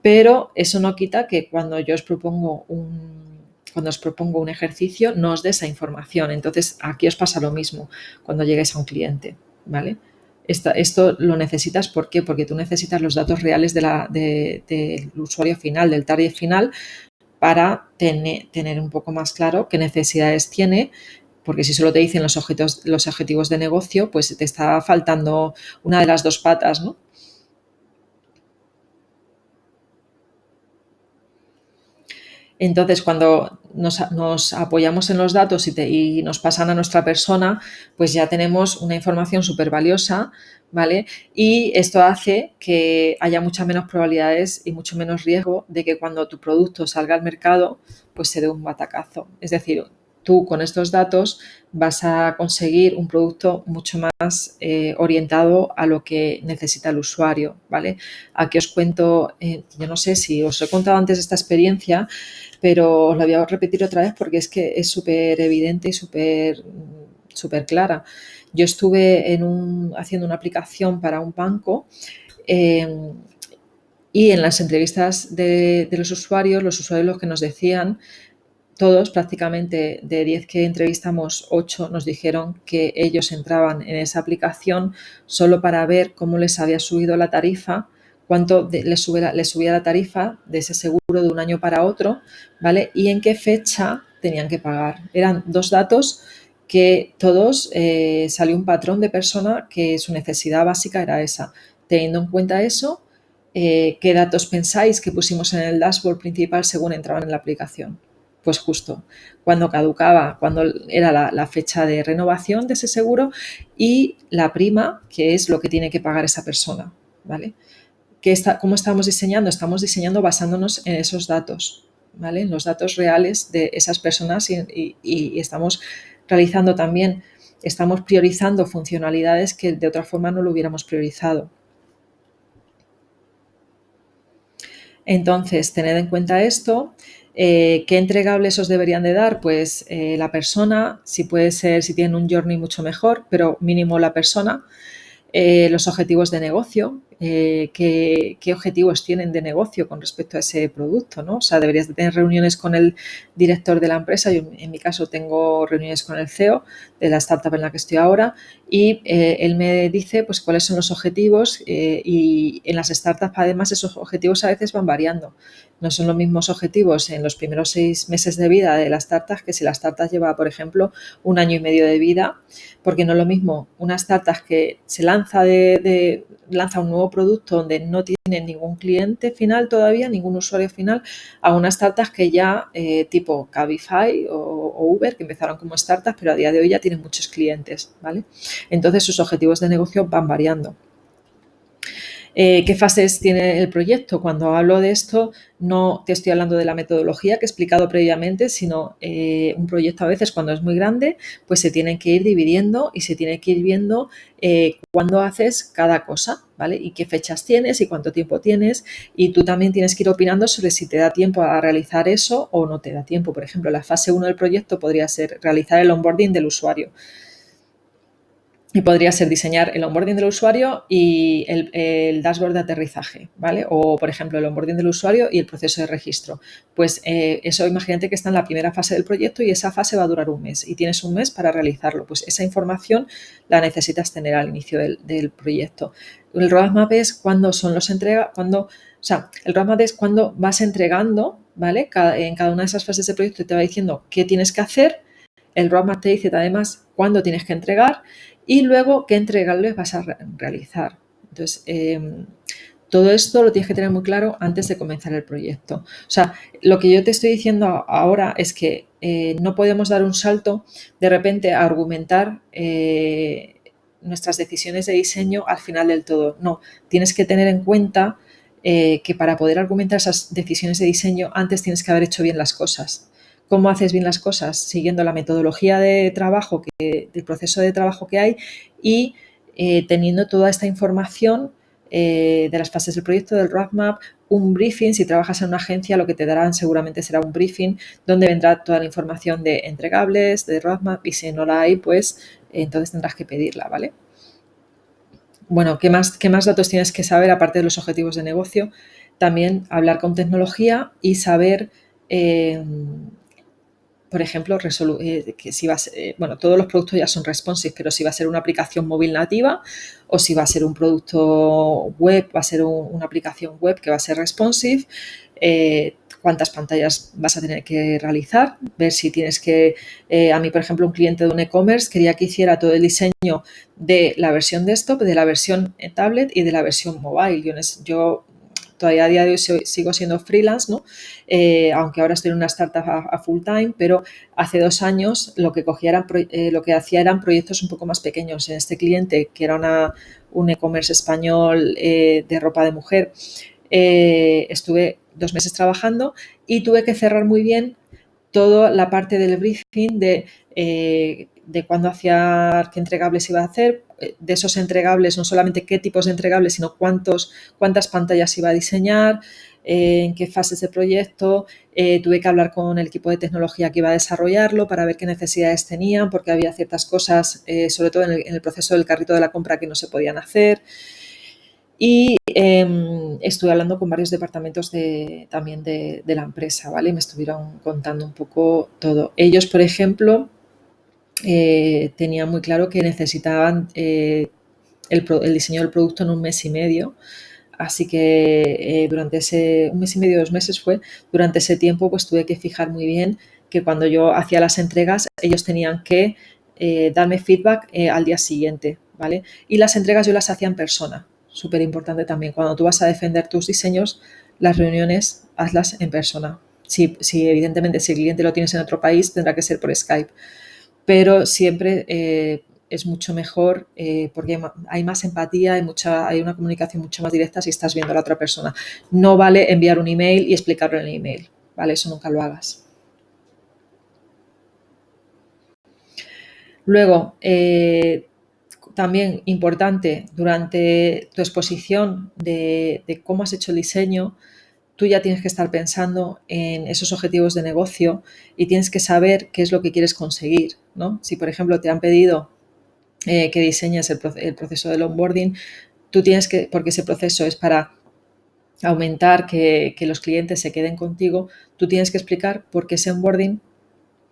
pero eso no quita que cuando os propongo un ejercicio no os dé esa información. Entonces, aquí os pasa lo mismo cuando llegues a un cliente, ¿vale? Esto lo necesitas, ¿por qué? Porque tú necesitas los datos reales del usuario final, del target final, para tener un poco más claro qué necesidades tiene, porque si solo te dicen los objetivos de negocio, pues te está faltando una de las dos patas, ¿no? Entonces, cuando nos apoyamos en los datos y nos pasan a nuestra persona, pues ya tenemos una información súper valiosa, ¿vale? Y esto hace que haya muchas menos probabilidades y mucho menos riesgo de que cuando tu producto salga al mercado, pues se dé un batacazo. Es decir, tú con estos datos vas a conseguir un producto mucho más orientado a lo que necesita el usuario, ¿vale? Aquí os cuento, yo no sé si os he contado antes esta experiencia, pero os la voy a repetir otra vez porque es que es súper evidente y súper clara. Yo estuve haciendo una aplicación para un banco y en las entrevistas de los usuarios los que nos decían, todos prácticamente de 10 que entrevistamos, 8 nos dijeron que ellos entraban en esa aplicación solo para ver cómo les había subido la tarifa, cuánto les subía la tarifa de ese seguro de un año para otro, ¿vale? Y en qué fecha tenían que pagar. Eran dos datos que todos salió un patrón de persona que su necesidad básica era esa. Teniendo en cuenta eso, ¿qué datos pensáis que pusimos en el dashboard principal según entraban en la aplicación? Pues justo cuando caducaba, cuando era la fecha de renovación de ese seguro y la prima, que es lo que tiene que pagar esa persona, ¿vale? ¿cómo estamos diseñando? Estamos diseñando basándonos en esos datos, ¿vale? En los datos reales de esas personas y estamos realizando también, estamos priorizando funcionalidades que de otra forma no lo hubiéramos priorizado. Entonces, tened en cuenta esto. ¿Qué entregables os deberían de dar? Pues la persona, si puede ser, si tienen un journey mucho mejor, pero mínimo la persona. Los objetivos de negocio, qué objetivos tienen de negocio con respecto a ese producto, ¿no? O sea, deberías de tener reuniones con el director de la empresa. Yo, en mi caso, tengo reuniones con el CEO de la startup en la que estoy ahora y él me dice pues cuáles son los objetivos y en las startups además esos objetivos a veces van variando. No son los mismos objetivos en los primeros 6 meses de vida de la startup que si la startup lleva, por ejemplo, 1 año y medio de vida, porque no es lo mismo una startup que se lanza lanza un nuevo producto donde no tiene ningún cliente final todavía, ningún usuario final, a unas startups que ya tipo Cabify o Uber, que empezaron como startups, pero a día de hoy ya tienen muchos clientes, ¿vale? Entonces sus objetivos de negocio van variando. ¿Qué fases tiene el proyecto? Cuando hablo de esto, no te estoy hablando de la metodología que he explicado previamente, sino un proyecto a veces cuando es muy grande, pues se tienen que ir dividiendo y se tiene que ir viendo cuándo haces cada cosa, ¿vale? Y qué fechas tienes y cuánto tiempo tienes. Y tú también tienes que ir opinando sobre si te da tiempo a realizar eso o no te da tiempo. Por ejemplo, la fase 1 del proyecto podría ser realizar el onboarding del usuario. Y podría ser diseñar el onboarding del usuario y el dashboard de aterrizaje, ¿vale? O, por ejemplo, el onboarding del usuario y el proceso de registro. Pues eso imagínate que está en la primera fase del proyecto y esa fase va a durar 1 mes y tienes 1 mes para realizarlo. Pues esa información la necesitas tener al inicio del proyecto. El roadmap es cuando son los entregas, el roadmap es cuando vas entregando, ¿vale? En cada una de esas fases de proyecto te va diciendo qué tienes que hacer. El roadmap te dice además cuándo tienes que entregar y luego qué entregables vas a realizar. Entonces, todo esto lo tienes que tener muy claro antes de comenzar el proyecto. O sea, lo que yo te estoy diciendo ahora es que no podemos dar un salto de repente a argumentar nuestras decisiones de diseño al final del todo. No, tienes que tener en cuenta que para poder argumentar esas decisiones de diseño antes tienes que haber hecho bien las cosas. ¿Cómo haces bien las cosas? Siguiendo la metodología de trabajo, del proceso de trabajo que hay y teniendo toda esta información de las fases del proyecto, del roadmap, un briefing. Si trabajas en una agencia, lo que te darán seguramente será un briefing donde vendrá toda la información de entregables, de roadmap, y si no la hay, pues entonces tendrás que pedirla, ¿vale? Bueno, ¿qué más datos tienes que saber aparte de los objetivos de negocio? También hablar con tecnología y saber por ejemplo, que si va a ser, bueno, todos los productos ya son responsive, pero si va a ser una aplicación móvil nativa o si va a ser un producto web, va a ser una aplicación web que va a ser responsive, cuántas pantallas vas a tener que realizar, ver si tienes que, a mí, por ejemplo, un cliente de un e-commerce quería que hiciera todo el diseño de la versión desktop, de la versión tablet y de la versión mobile. Yo todavía a día de hoy sigo siendo freelance, ¿no? Aunque ahora estoy en una startup a full time, pero hace 2 años lo que hacía eran proyectos un poco más pequeños. En este cliente, que era un e-commerce español de ropa de mujer, estuve 2 meses trabajando y tuve que cerrar muy bien toda la parte del briefing de cuándo hacía, qué entregables iba a hacer, de esos entregables, no solamente qué tipos de entregables, sino cuántas pantallas iba a diseñar, en qué fases de proyecto. Tuve que hablar con el equipo de tecnología que iba a desarrollarlo para ver qué necesidades tenían, porque había ciertas cosas, sobre todo en el proceso del carrito de la compra, que no se podían hacer. Y estuve hablando con varios departamentos también de la empresa, ¿vale? Me estuvieron contando un poco todo. Ellos, por ejemplo, tenían muy claro que necesitaban el diseño del producto en 1 mes y medio. Así que durante ese 1 mes y medio, 2 meses durante ese tiempo pues tuve que fijar muy bien que cuando yo hacía las entregas, ellos tenían que darme feedback al día siguiente, ¿vale? Y las entregas yo las hacía en persona. Súper importante también. Cuando tú vas a defender tus diseños, las reuniones hazlas en persona. Evidentemente, si el cliente lo tienes en otro país, tendrá que ser por Skype. Pero siempre es mucho mejor porque hay más empatía, hay una comunicación mucho más directa si estás viendo a la otra persona. No vale enviar un email y explicarlo en el email, ¿vale? Eso nunca lo hagas. Luego, también importante, durante tu exposición de cómo has hecho el diseño, tú ya tienes que estar pensando en esos objetivos de negocio y tienes que saber qué es lo que quieres conseguir, ¿no? Si, por ejemplo, te han pedido que diseñes el proceso del onboarding, tú tienes que, porque ese proceso es para aumentar que los clientes se queden contigo, tú tienes que explicar por qué ese onboarding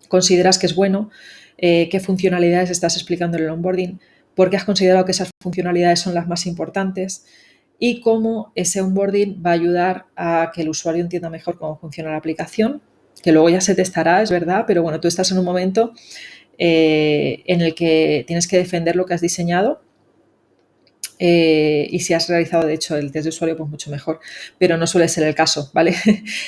consideras que es bueno, qué funcionalidades estás explicando en el onboarding, por qué has considerado que esas funcionalidades son las más importantes y cómo ese onboarding va a ayudar a que el usuario entienda mejor cómo funciona la aplicación, que luego ya se testará, es verdad, pero bueno, tú estás en un momento en el que tienes que defender lo que has diseñado y si has realizado, de hecho, el test de usuario, pues mucho mejor, pero no suele ser el caso, ¿vale?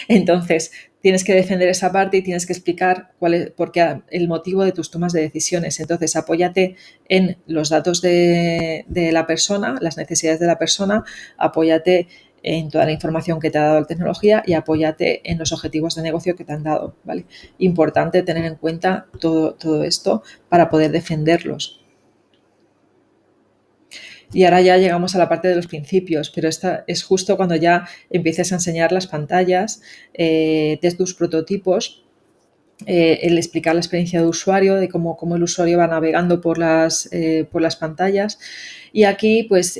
Entonces, tienes que defender esa parte y tienes que explicar por qué el motivo de tus tomas de decisiones. Entonces, apóyate en los datos de la persona, las necesidades de la persona, apóyate en toda la información que te ha dado la tecnología y apóyate en los objetivos de negocio que te han dado, ¿vale? Importante tener en cuenta todo esto para poder defenderlos. Y ahora ya llegamos a la parte de los principios, pero esta es justo cuando ya empieces a enseñar las pantallas de tus prototipos, el explicar la experiencia de usuario, de cómo el usuario va navegando por las pantallas. Y aquí pues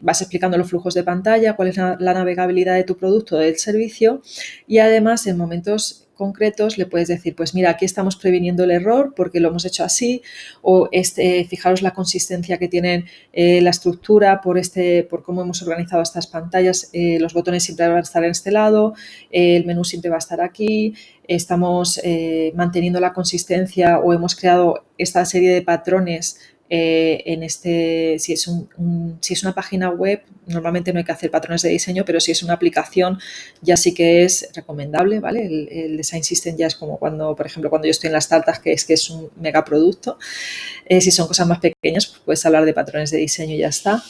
vas explicando los flujos de pantalla, cuál es la navegabilidad de tu producto o del servicio y además en momentos concretos le puedes decir, pues mira, aquí estamos previniendo el error porque lo hemos hecho así, o fijaros la consistencia que tienen la estructura por cómo hemos organizado estas pantallas, los botones siempre van a estar en este lado, el menú siempre va a estar aquí, estamos manteniendo la consistencia o hemos creado esta serie de patrones si es una página web, normalmente no hay que hacer patrones de diseño, pero si es una aplicación ya sí que es recomendable, ¿vale? El design system ya es como cuando, por ejemplo, cuando yo estoy en las startups, que es un megaproducto. Si son cosas más pequeñas, pues puedes hablar de patrones de diseño y ya está.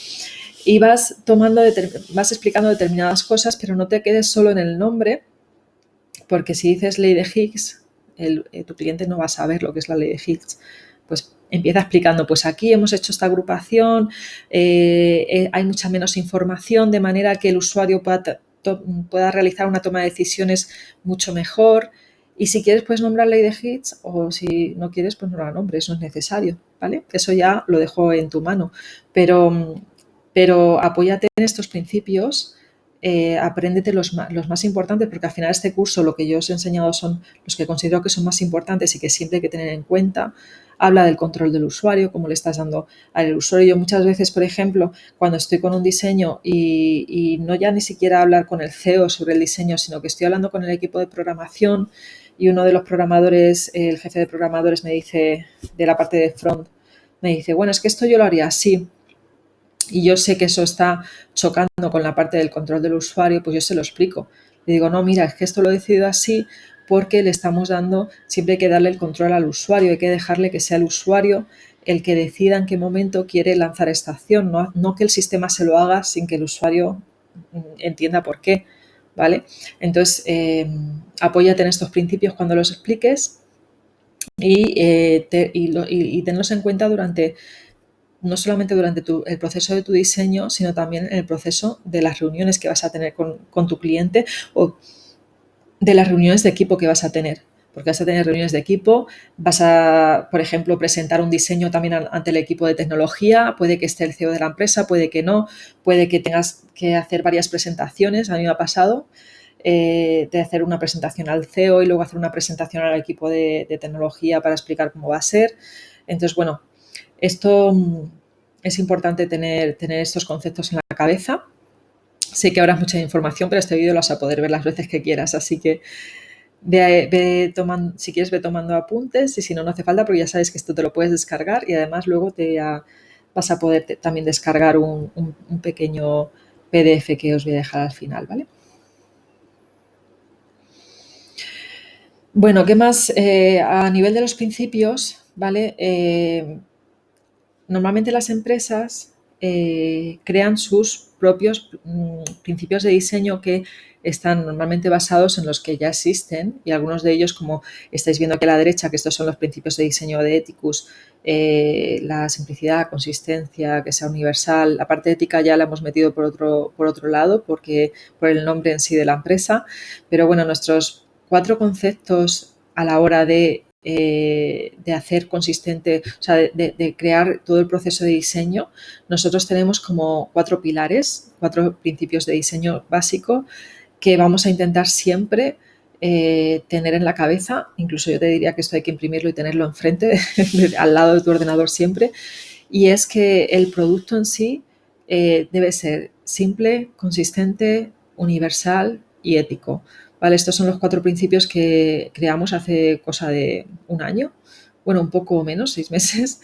Y vas explicando determinadas cosas, pero no te quedes solo en el nombre, porque si dices ley de Higgs, tu cliente no va a saber lo que es la ley de Higgs. Pues empieza explicando, pues aquí hemos hecho esta agrupación, hay mucha menos información, de manera que el usuario pueda realizar una toma de decisiones mucho mejor. Y si quieres, puedes nombrar ley de Higgs, o si no quieres, pues no la nombres, no es necesario, ¿vale? Eso ya lo dejo en tu mano. Pero apóyate en estos principios, apréndete los más importantes, porque al final este curso lo que yo os he enseñado son los que considero que son más importantes y que siempre hay que tener en cuenta. Habla del control del usuario, cómo le estás dando al usuario. Yo muchas veces, por ejemplo, cuando estoy con un diseño y no ya ni siquiera hablar con el CEO sobre el diseño, sino que estoy hablando con el equipo de programación y uno de los programadores, el jefe de programadores me dice, de la parte de front, me dice, bueno, es que esto yo lo haría así. Y yo sé que eso está chocando con la parte del control del usuario, pues yo se lo explico. Le digo, no, mira, es que esto lo he decidido así porque le estamos dando, siempre hay que darle el control al usuario, hay que dejarle que sea el usuario el que decida en qué momento quiere lanzar esta acción, no que el sistema se lo haga sin que el usuario entienda por qué, ¿vale? Entonces, apóyate en estos principios cuando los expliques y tenlos en cuenta no solamente durante el proceso de tu diseño, sino también en el proceso de las reuniones que vas a tener con tu cliente o de las reuniones de equipo que vas a tener. Porque vas a tener reuniones de equipo, vas a, por ejemplo, presentar un diseño también ante el equipo de tecnología, puede que esté el CEO de la empresa, puede que no, puede que tengas que hacer varias presentaciones, a mí me ha pasado, de hacer una presentación al CEO y luego hacer una presentación al equipo de tecnología para explicar cómo va a ser. Entonces, bueno, esto es importante tener estos conceptos en la cabeza. Sé que ahora es mucha información, pero este vídeo lo vas a poder ver las veces que quieras, así que si quieres ve tomando apuntes y si no, no hace falta porque ya sabes que esto te lo puedes descargar y además luego vas a poder también descargar un pequeño PDF que os voy a dejar al final, ¿vale? Bueno, ¿qué más? A nivel de los principios, ¿vale? normalmente las empresas crean sus propios principios de diseño que están normalmente basados en los que ya existen, y algunos de ellos, como estáis viendo aquí a la derecha, que estos son los principios de diseño de Ethicus, la simplicidad, consistencia, que sea universal. La parte ética ya la hemos metido por otro lado, porque por el nombre en sí de la empresa, pero bueno, nuestros 4 conceptos a la hora de hacer consistente, o sea, de crear todo el proceso de diseño, nosotros tenemos como 4 pilares, 4 principios de diseño básico que vamos a intentar siempre tener en la cabeza. Incluso yo te diría que esto hay que imprimirlo y tenerlo enfrente, al lado de tu ordenador siempre, y es que el producto en sí debe ser simple, consistente, universal y ético. ¿Vale? Estos son los 4 principios que creamos hace cosa de un año, bueno, un poco menos, 6 meses,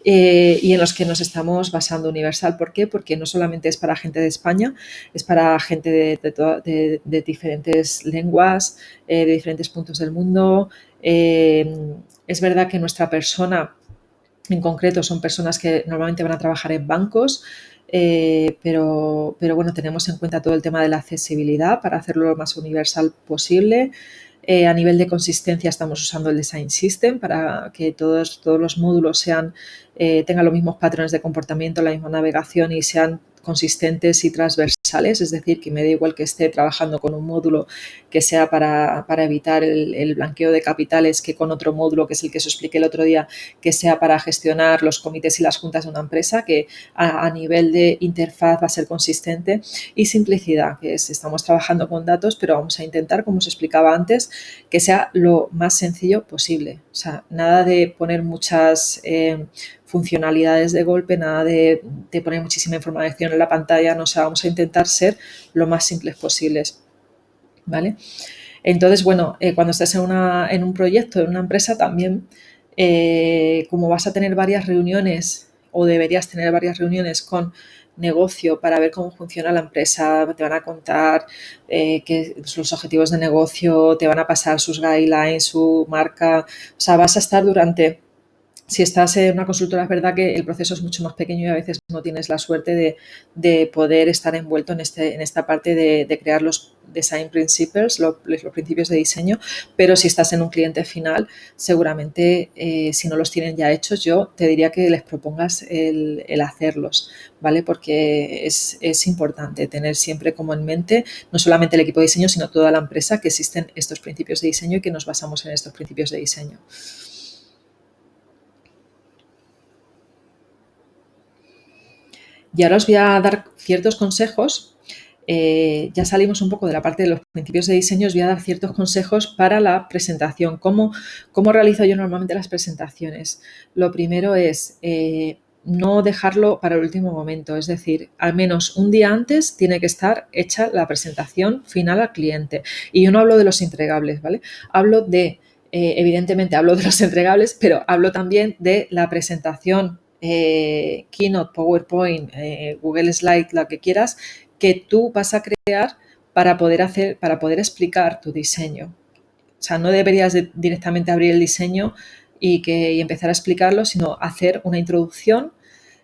y en los que nos estamos basando. Universal, ¿por qué? Porque no solamente es para gente de España, es para gente de diferentes lenguas, de diferentes puntos del mundo. Es verdad que nuestra persona en concreto son personas que normalmente van a trabajar en bancos, pero bueno, tenemos en cuenta todo el tema de la accesibilidad para hacerlo lo más universal posible. A nivel de consistencia estamos usando el Design System para que todos los módulos tengan los mismos patrones de comportamiento, la misma navegación y sean consistentes y transversales, es decir, que me da igual que esté trabajando con un módulo que sea para evitar el blanqueo de capitales, que con otro módulo, que es el que os expliqué el otro día, que sea para gestionar los comités y las juntas de una empresa, que a nivel de interfaz va a ser consistente. Y simplicidad, que es, estamos trabajando con datos, pero vamos a intentar, como os explicaba antes, que sea lo más sencillo posible. O sea, nada de poner muchas funcionalidades de golpe, nada de poner muchísima información en la pantalla, no, o sea, vamos a intentar ser lo más simples posibles, ¿vale? Entonces, bueno, cuando estés en un proyecto, en una empresa también, como vas a tener varias reuniones o deberías tener varias reuniones con negocio para ver cómo funciona la empresa, te van a contar los objetivos de negocio, te van a pasar sus guidelines, su marca, o sea, vas a estar durante... Si estás en una consultora, es verdad que el proceso es mucho más pequeño y a veces no tienes la suerte de poder estar envuelto en esta parte de crear los design principles, los principios de diseño, pero si estás en un cliente final, seguramente si no los tienen ya hechos, yo te diría que les propongas el hacerlos, ¿vale? Porque es importante tener siempre como en mente no solamente el equipo de diseño, sino toda la empresa, que existen estos principios de diseño y que nos basamos en estos principios de diseño. Y ahora os voy a dar ciertos consejos. Ya salimos un poco de la parte de los principios de diseño, os voy a dar ciertos consejos para la presentación. ¿Cómo realizo yo normalmente las presentaciones? Lo primero es no dejarlo para el último momento, es decir, al menos un día antes tiene que estar hecha la presentación final al cliente. Y yo no hablo de los entregables, ¿vale? Hablo de, evidentemente hablo de los entregables, pero hablo también de la presentación Keynote, PowerPoint, Google Slide, lo que quieras, que tú vas a crear para poder explicar tu diseño. O sea, no deberías directamente abrir el diseño y empezar a explicarlo, sino hacer una introducción,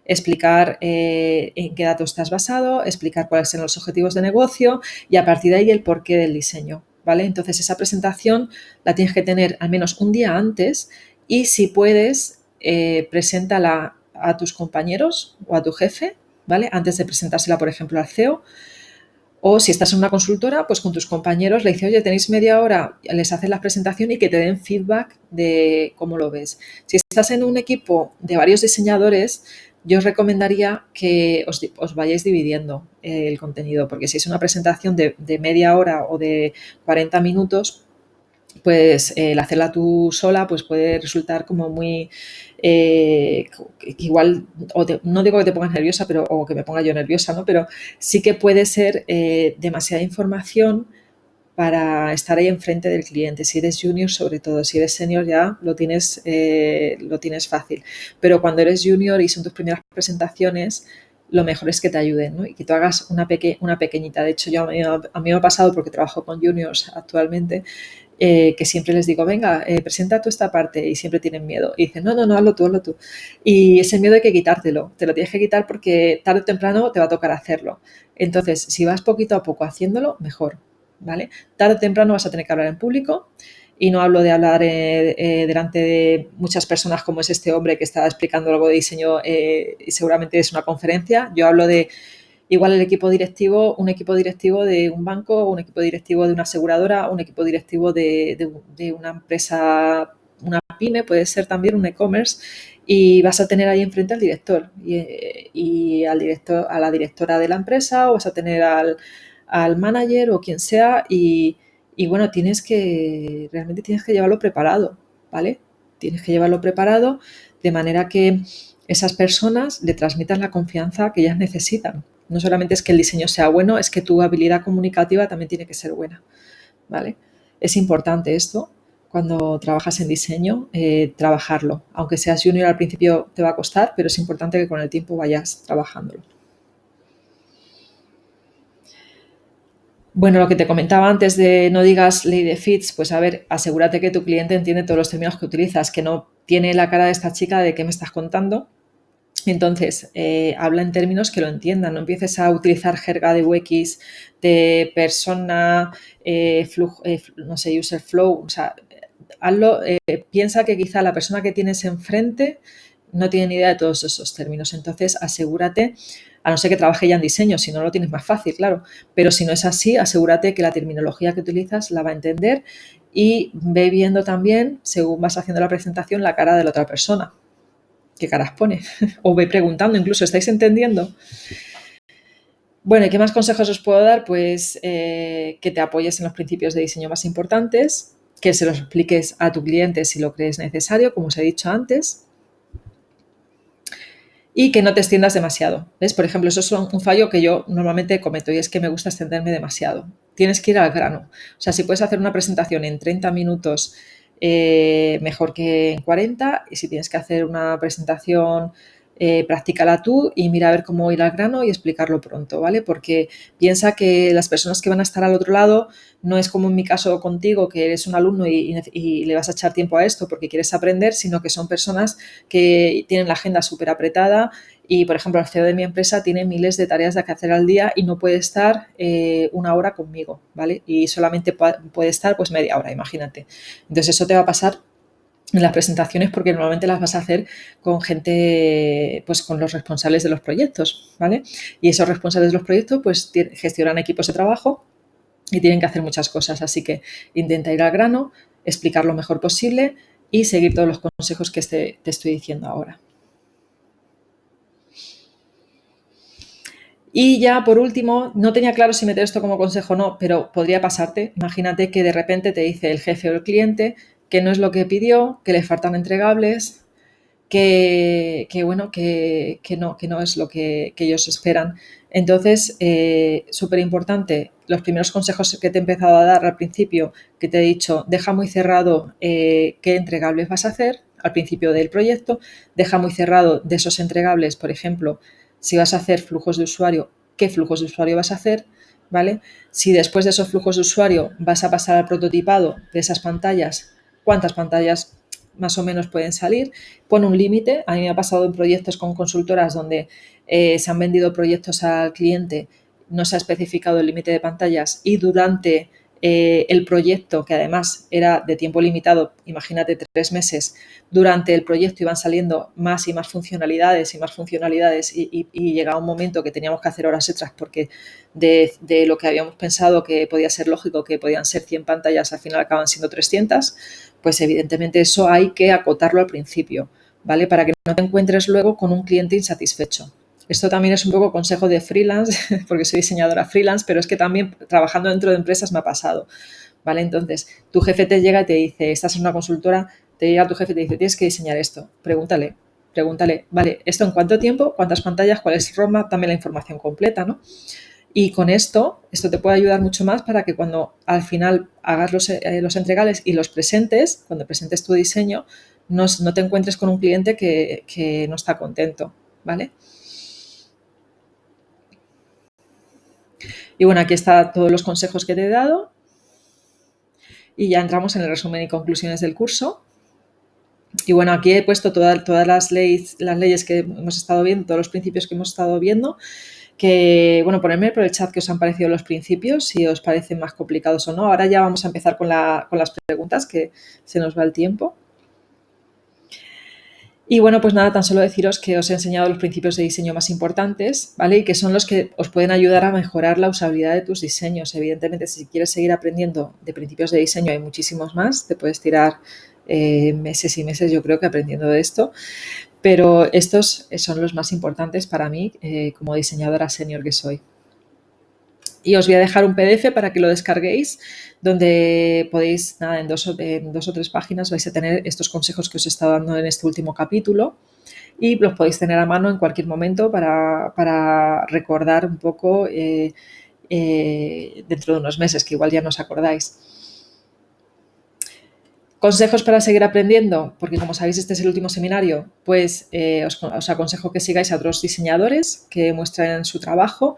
explicar en qué datos estás basado, explicar cuáles son los objetivos de negocio y a partir de ahí el porqué del diseño, ¿vale? Entonces esa presentación la tienes que tener al menos un día antes y si puedes, preséntala a tus compañeros o a tu jefe, ¿vale? Antes de presentársela, por ejemplo, al CEO. O si estás en una consultora, pues con tus compañeros le dices, oye, tenéis media hora, les haces la presentación y que te den feedback de cómo lo ves. Si estás en un equipo de varios diseñadores, yo os recomendaría que os vayáis dividiendo el contenido, porque si es una presentación de media hora o de 40 minutos, pues el hacerla tú sola pues puede resultar como muy igual, no digo que te pongas nerviosa, pero o que me ponga yo nerviosa, ¿no? Pero sí que puede ser demasiada información para estar ahí enfrente del cliente. Si eres junior, sobre todo, si eres senior ya lo tienes fácil. Pero cuando eres junior y son tus primeras presentaciones, lo mejor es que te ayuden, ¿no? Y que tú hagas una pequeñita. De hecho, a mí me ha pasado, porque trabajo con juniors actualmente, que siempre les digo, venga, presenta tú esta parte y siempre tienen miedo. Y dicen, no, no, no, hazlo tú, hazlo tú. Y ese miedo hay que quitártelo, te lo tienes que quitar porque tarde o temprano te va a tocar hacerlo. Entonces, si vas poquito a poco haciéndolo, mejor, ¿vale? Tarde o temprano vas a tener que hablar en público y no hablo de hablar delante de muchas personas como es este hombre que está explicando algo de diseño y seguramente es una conferencia. Yo hablo de igual el equipo directivo, un equipo directivo de un banco, un equipo directivo de una aseguradora, un equipo directivo de una empresa, una pyme, puede ser también un e-commerce, y vas a tener ahí enfrente al director y al director, a la directora de la empresa, o vas a tener al manager o quien sea, y bueno, realmente tienes que llevarlo preparado, ¿vale? Tienes que llevarlo preparado de manera que esas personas le transmitan la confianza que ellas necesitan. No solamente es que el diseño sea bueno, es que tu habilidad comunicativa también tiene que ser buena, ¿vale? Es importante esto cuando trabajas en diseño, trabajarlo. Aunque seas junior al principio te va a costar, pero es importante que con el tiempo vayas trabajándolo. Bueno, lo que te comentaba antes de no digas ley de fits, pues a ver, asegúrate que tu cliente entiende todos los términos que utilizas, que no tiene la cara de esta chica de qué me estás contando. Entonces, habla en términos que lo entiendan, no empieces a utilizar jerga de UX, de persona, no sé, user flow, o sea, hazlo, piensa que quizá la persona que tienes enfrente no tiene ni idea de todos esos términos, entonces asegúrate, a no ser que trabaje ya en diseño, si no lo tienes más fácil, claro, pero si no es así, asegúrate que la terminología que utilizas la va a entender y ve viendo también, según vas haciendo la presentación, la cara de la otra persona. ¿Qué caras pone? O ve preguntando, incluso, ¿estáis entendiendo? Bueno, ¿y qué más consejos os puedo dar? Pues que te apoyes en los principios de diseño más importantes, que se los expliques a tu cliente si lo crees necesario, como os he dicho antes, y que no te extiendas demasiado. ¿Ves? Por ejemplo, eso es un fallo que yo normalmente cometo y es que me gusta extenderme demasiado. Tienes que ir al grano. O sea, si puedes hacer una presentación en 30 minutos, mejor que en 40, y si tienes que hacer una presentación, practícala tú y mira a ver cómo ir al grano y explicarlo pronto, ¿vale? Porque piensa que las personas que van a estar al otro lado no es como en mi caso contigo, que eres un alumno y le vas a echar tiempo a esto porque quieres aprender, sino que son personas que tienen la agenda súper apretada y, por ejemplo, el CEO de mi empresa tiene miles de tareas de que hacer al día y no puede estar una hora conmigo, ¿vale? Y solamente puede estar pues media hora, imagínate. Entonces eso te va a pasar en las presentaciones porque normalmente las vas a hacer con gente, pues con los responsables de los proyectos, ¿vale? Y esos responsables de los proyectos pues gestionan equipos de trabajo y tienen que hacer muchas cosas, así que intenta ir al grano, explicar lo mejor posible y seguir todos los consejos que te estoy diciendo ahora. Y ya por último, no tenía claro si meter esto como consejo o no, pero podría pasarte. Imagínate que de repente te dice el jefe o el cliente que no es lo que pidió, que le faltan entregables, bueno, que no es lo que ellos esperan. Entonces, súper importante, los primeros consejos que te he empezado a dar al principio, que te he dicho, deja muy cerrado qué entregables vas a hacer al principio del proyecto, deja muy cerrado de esos entregables, por ejemplo, si vas a hacer flujos de usuario, qué flujos de usuario vas a hacer, ¿vale? Si después de esos flujos de usuario vas a pasar al prototipado de esas pantallas, cuántas pantallas más o menos pueden salir, pone un límite. A mí me ha pasado en proyectos con consultoras donde se han vendido proyectos al cliente, no se ha especificado el límite de pantallas y durante el proyecto, que además era de tiempo limitado, imagínate 3 meses, durante el proyecto iban saliendo más y más funcionalidades y más funcionalidades y llegaba un momento que teníamos que hacer horas extras porque de lo que habíamos pensado que podía ser lógico, que podían ser 100 pantallas, al final acaban siendo 300, pues evidentemente eso hay que acotarlo al principio, ¿vale? Para que no te encuentres luego con un cliente insatisfecho. Esto también es un poco consejo de freelance, porque soy diseñadora freelance, pero es que también trabajando dentro de empresas me ha pasado, ¿vale? Entonces, tu jefe te llega y te dice, estás en una consultora, te llega tu jefe y te dice, tienes que diseñar esto, pregúntale, vale, ¿esto en cuánto tiempo? ¿Cuántas pantallas? ¿Cuál es el roadmap? Dame la información completa, ¿no? Y con esto te puede ayudar mucho más para que cuando al final hagas los entregables y los presentes, cuando presentes tu diseño, no te encuentres con un cliente que no está contento, ¿vale? Y bueno, aquí están todos los consejos que te he dado. Y ya entramos en el resumen y conclusiones del curso. Y bueno, aquí he puesto todas las leyes que hemos estado viendo, todos los principios que hemos estado viendo, que, bueno, ponerme por el chat qué os han parecido los principios, si os parecen más complicados o no. Ahora ya vamos a empezar con las preguntas, que se nos va el tiempo. Y bueno, pues nada, tan solo deciros que os he enseñado los principios de diseño más importantes, ¿vale? Y que son los que os pueden ayudar a mejorar la usabilidad de tus diseños. Evidentemente, si quieres seguir aprendiendo de principios de diseño, hay muchísimos más. Te puedes tirar meses y meses, yo creo, que aprendiendo de esto. Pero estos son los más importantes para mí como diseñadora senior que soy. Y os voy a dejar un PDF para que lo descarguéis, donde podéis, nada, en dos o tres páginas vais a tener estos consejos que os he estado dando en este último capítulo y los podéis tener a mano en cualquier momento para recordar un poco dentro de unos meses, que igual ya no os acordáis. Consejos para seguir aprendiendo, porque como sabéis este es el último seminario, pues os aconsejo que sigáis a otros diseñadores que muestren su trabajo.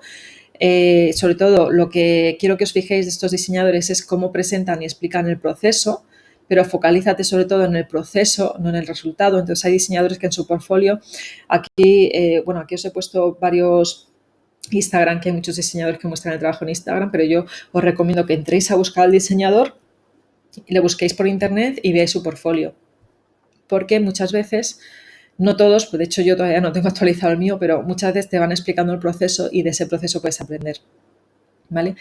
Sobre todo lo que quiero que os fijéis de estos diseñadores es cómo presentan y explican el proceso, pero focalízate sobre todo en el proceso, no en el resultado. Entonces hay diseñadores que en su portfolio, aquí os he puesto varios Instagram, que hay muchos diseñadores que muestran el trabajo en Instagram, pero yo os recomiendo que entréis a buscar al diseñador y le busquéis por internet y veáis su portfolio, porque muchas veces, no todos, pues de hecho yo todavía no tengo actualizado el mío, pero muchas veces te van explicando el proceso y de ese proceso puedes aprender, ¿vale?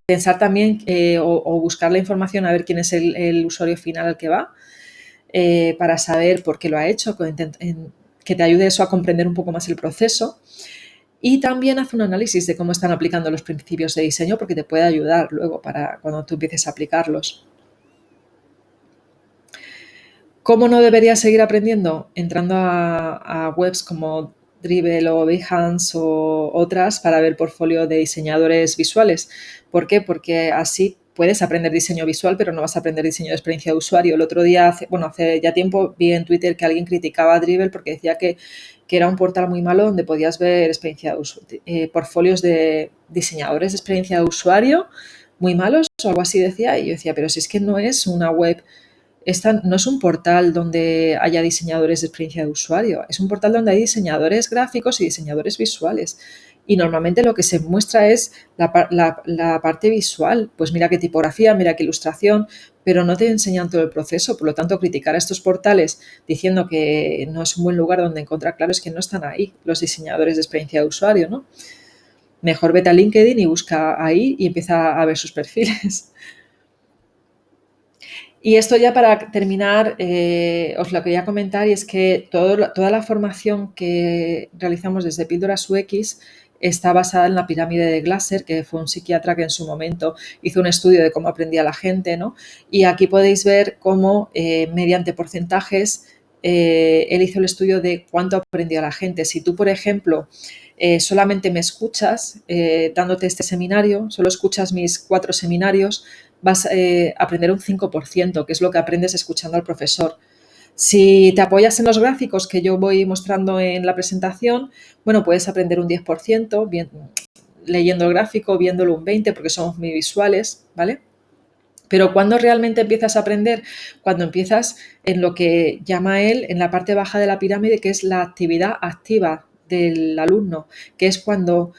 Pensar también o buscar la información a ver quién es el usuario final al que va, para saber por qué lo ha hecho, que te ayude eso a comprender un poco más el proceso. Y también haz un análisis de cómo están aplicando los principios de diseño, porque te puede ayudar luego para cuando tú empieces a aplicarlos. ¿Cómo no deberías seguir aprendiendo? Entrando a webs como Dribbble o Behance o otras para ver portfolio de diseñadores visuales. ¿Por qué? Porque así puedes aprender diseño visual, pero no vas a aprender diseño de experiencia de usuario. El otro día, hace ya tiempo, vi en Twitter que alguien criticaba a Dribbble porque decía que era un portal muy malo donde podías ver portfolios de diseñadores de experiencia de usuario muy malos o algo así decía. Y yo decía, pero si es que no es una web. Esta no es un portal donde haya diseñadores de experiencia de usuario, es un portal donde hay diseñadores gráficos y diseñadores visuales. Y normalmente lo que se muestra es la parte visual. Pues mira qué tipografía, mira qué ilustración, pero no te enseñan todo el proceso. Por lo tanto, criticar a estos portales diciendo que no es un buen lugar donde encontrar, claro, es que no están ahí los diseñadores de experiencia de usuario, ¿no? Mejor vete a LinkedIn y busca ahí y empieza a ver sus perfiles. Y esto ya para terminar, os lo quería comentar, y es que toda la formación que realizamos desde Píldoras UX está basada en la pirámide de Glasser, que fue un psiquiatra que en su momento hizo un estudio de cómo aprendía la gente, ¿no? Y aquí podéis ver cómo, mediante porcentajes, él hizo el estudio de cuánto aprendía la gente. Si tú, por ejemplo, solamente me escuchas dándote este seminario, solo escuchas mis 4 seminarios, vas a aprender un 5%, que es lo que aprendes escuchando al profesor. Si te apoyas en los gráficos que yo voy mostrando en la presentación, bueno, puedes aprender un 10%, leyendo el gráfico, viéndolo un 20%, porque somos muy visuales, ¿vale? Pero ¿cuándo realmente empiezas a aprender? Cuando empiezas en lo que llama él, en la parte baja de la pirámide, que es la actividad activa del alumno, que es cuando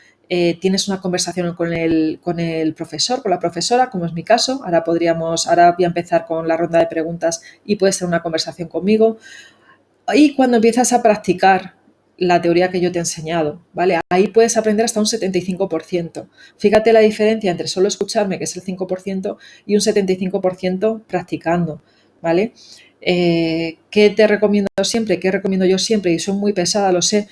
tienes una conversación con el profesor, con la profesora, como es mi caso. Ahora voy a empezar con la ronda de preguntas y puede ser una conversación conmigo. Y cuando empiezas a practicar la teoría que yo te he enseñado, ¿vale? Ahí puedes aprender hasta un 75%. Fíjate la diferencia entre solo escucharme, que es el 5%, y un 75% practicando, ¿vale? ¿Qué te recomiendo siempre? ¿Qué recomiendo yo siempre? Y soy muy pesada, lo sé,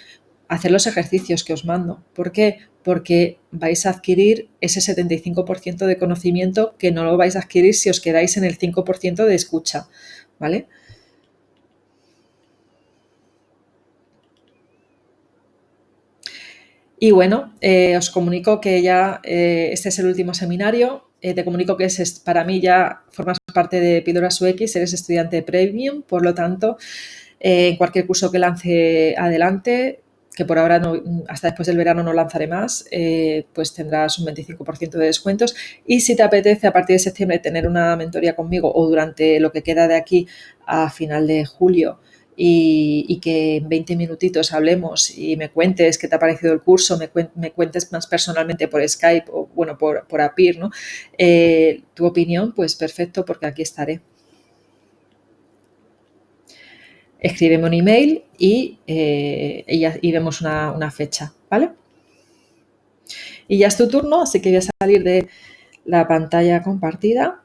hacer los ejercicios que os mando. ¿Por qué? Porque vais a adquirir ese 75% de conocimiento que no lo vais a adquirir si os quedáis en el 5% de escucha, ¿vale? Y bueno, os comunico que ya este es el último seminario. Te comunico que para mí ya formas parte de Píldoras UX, eres estudiante premium, por lo tanto, en cualquier curso que lance adelante, que por ahora no, hasta después del verano no lanzaré más, pues tendrás un 25% de descuentos. Y si te apetece a partir de septiembre tener una mentoría conmigo o durante lo que queda de aquí a final de julio, y que en 20 minutitos hablemos y me cuentes qué te ha parecido el curso, me cuentes más personalmente por Skype o bueno, por Appear, ¿no? Tu opinión, pues perfecto, porque aquí estaré. Escríbeme un email y vemos una fecha, ¿vale? Y ya es tu turno, así que voy a salir de la pantalla compartida.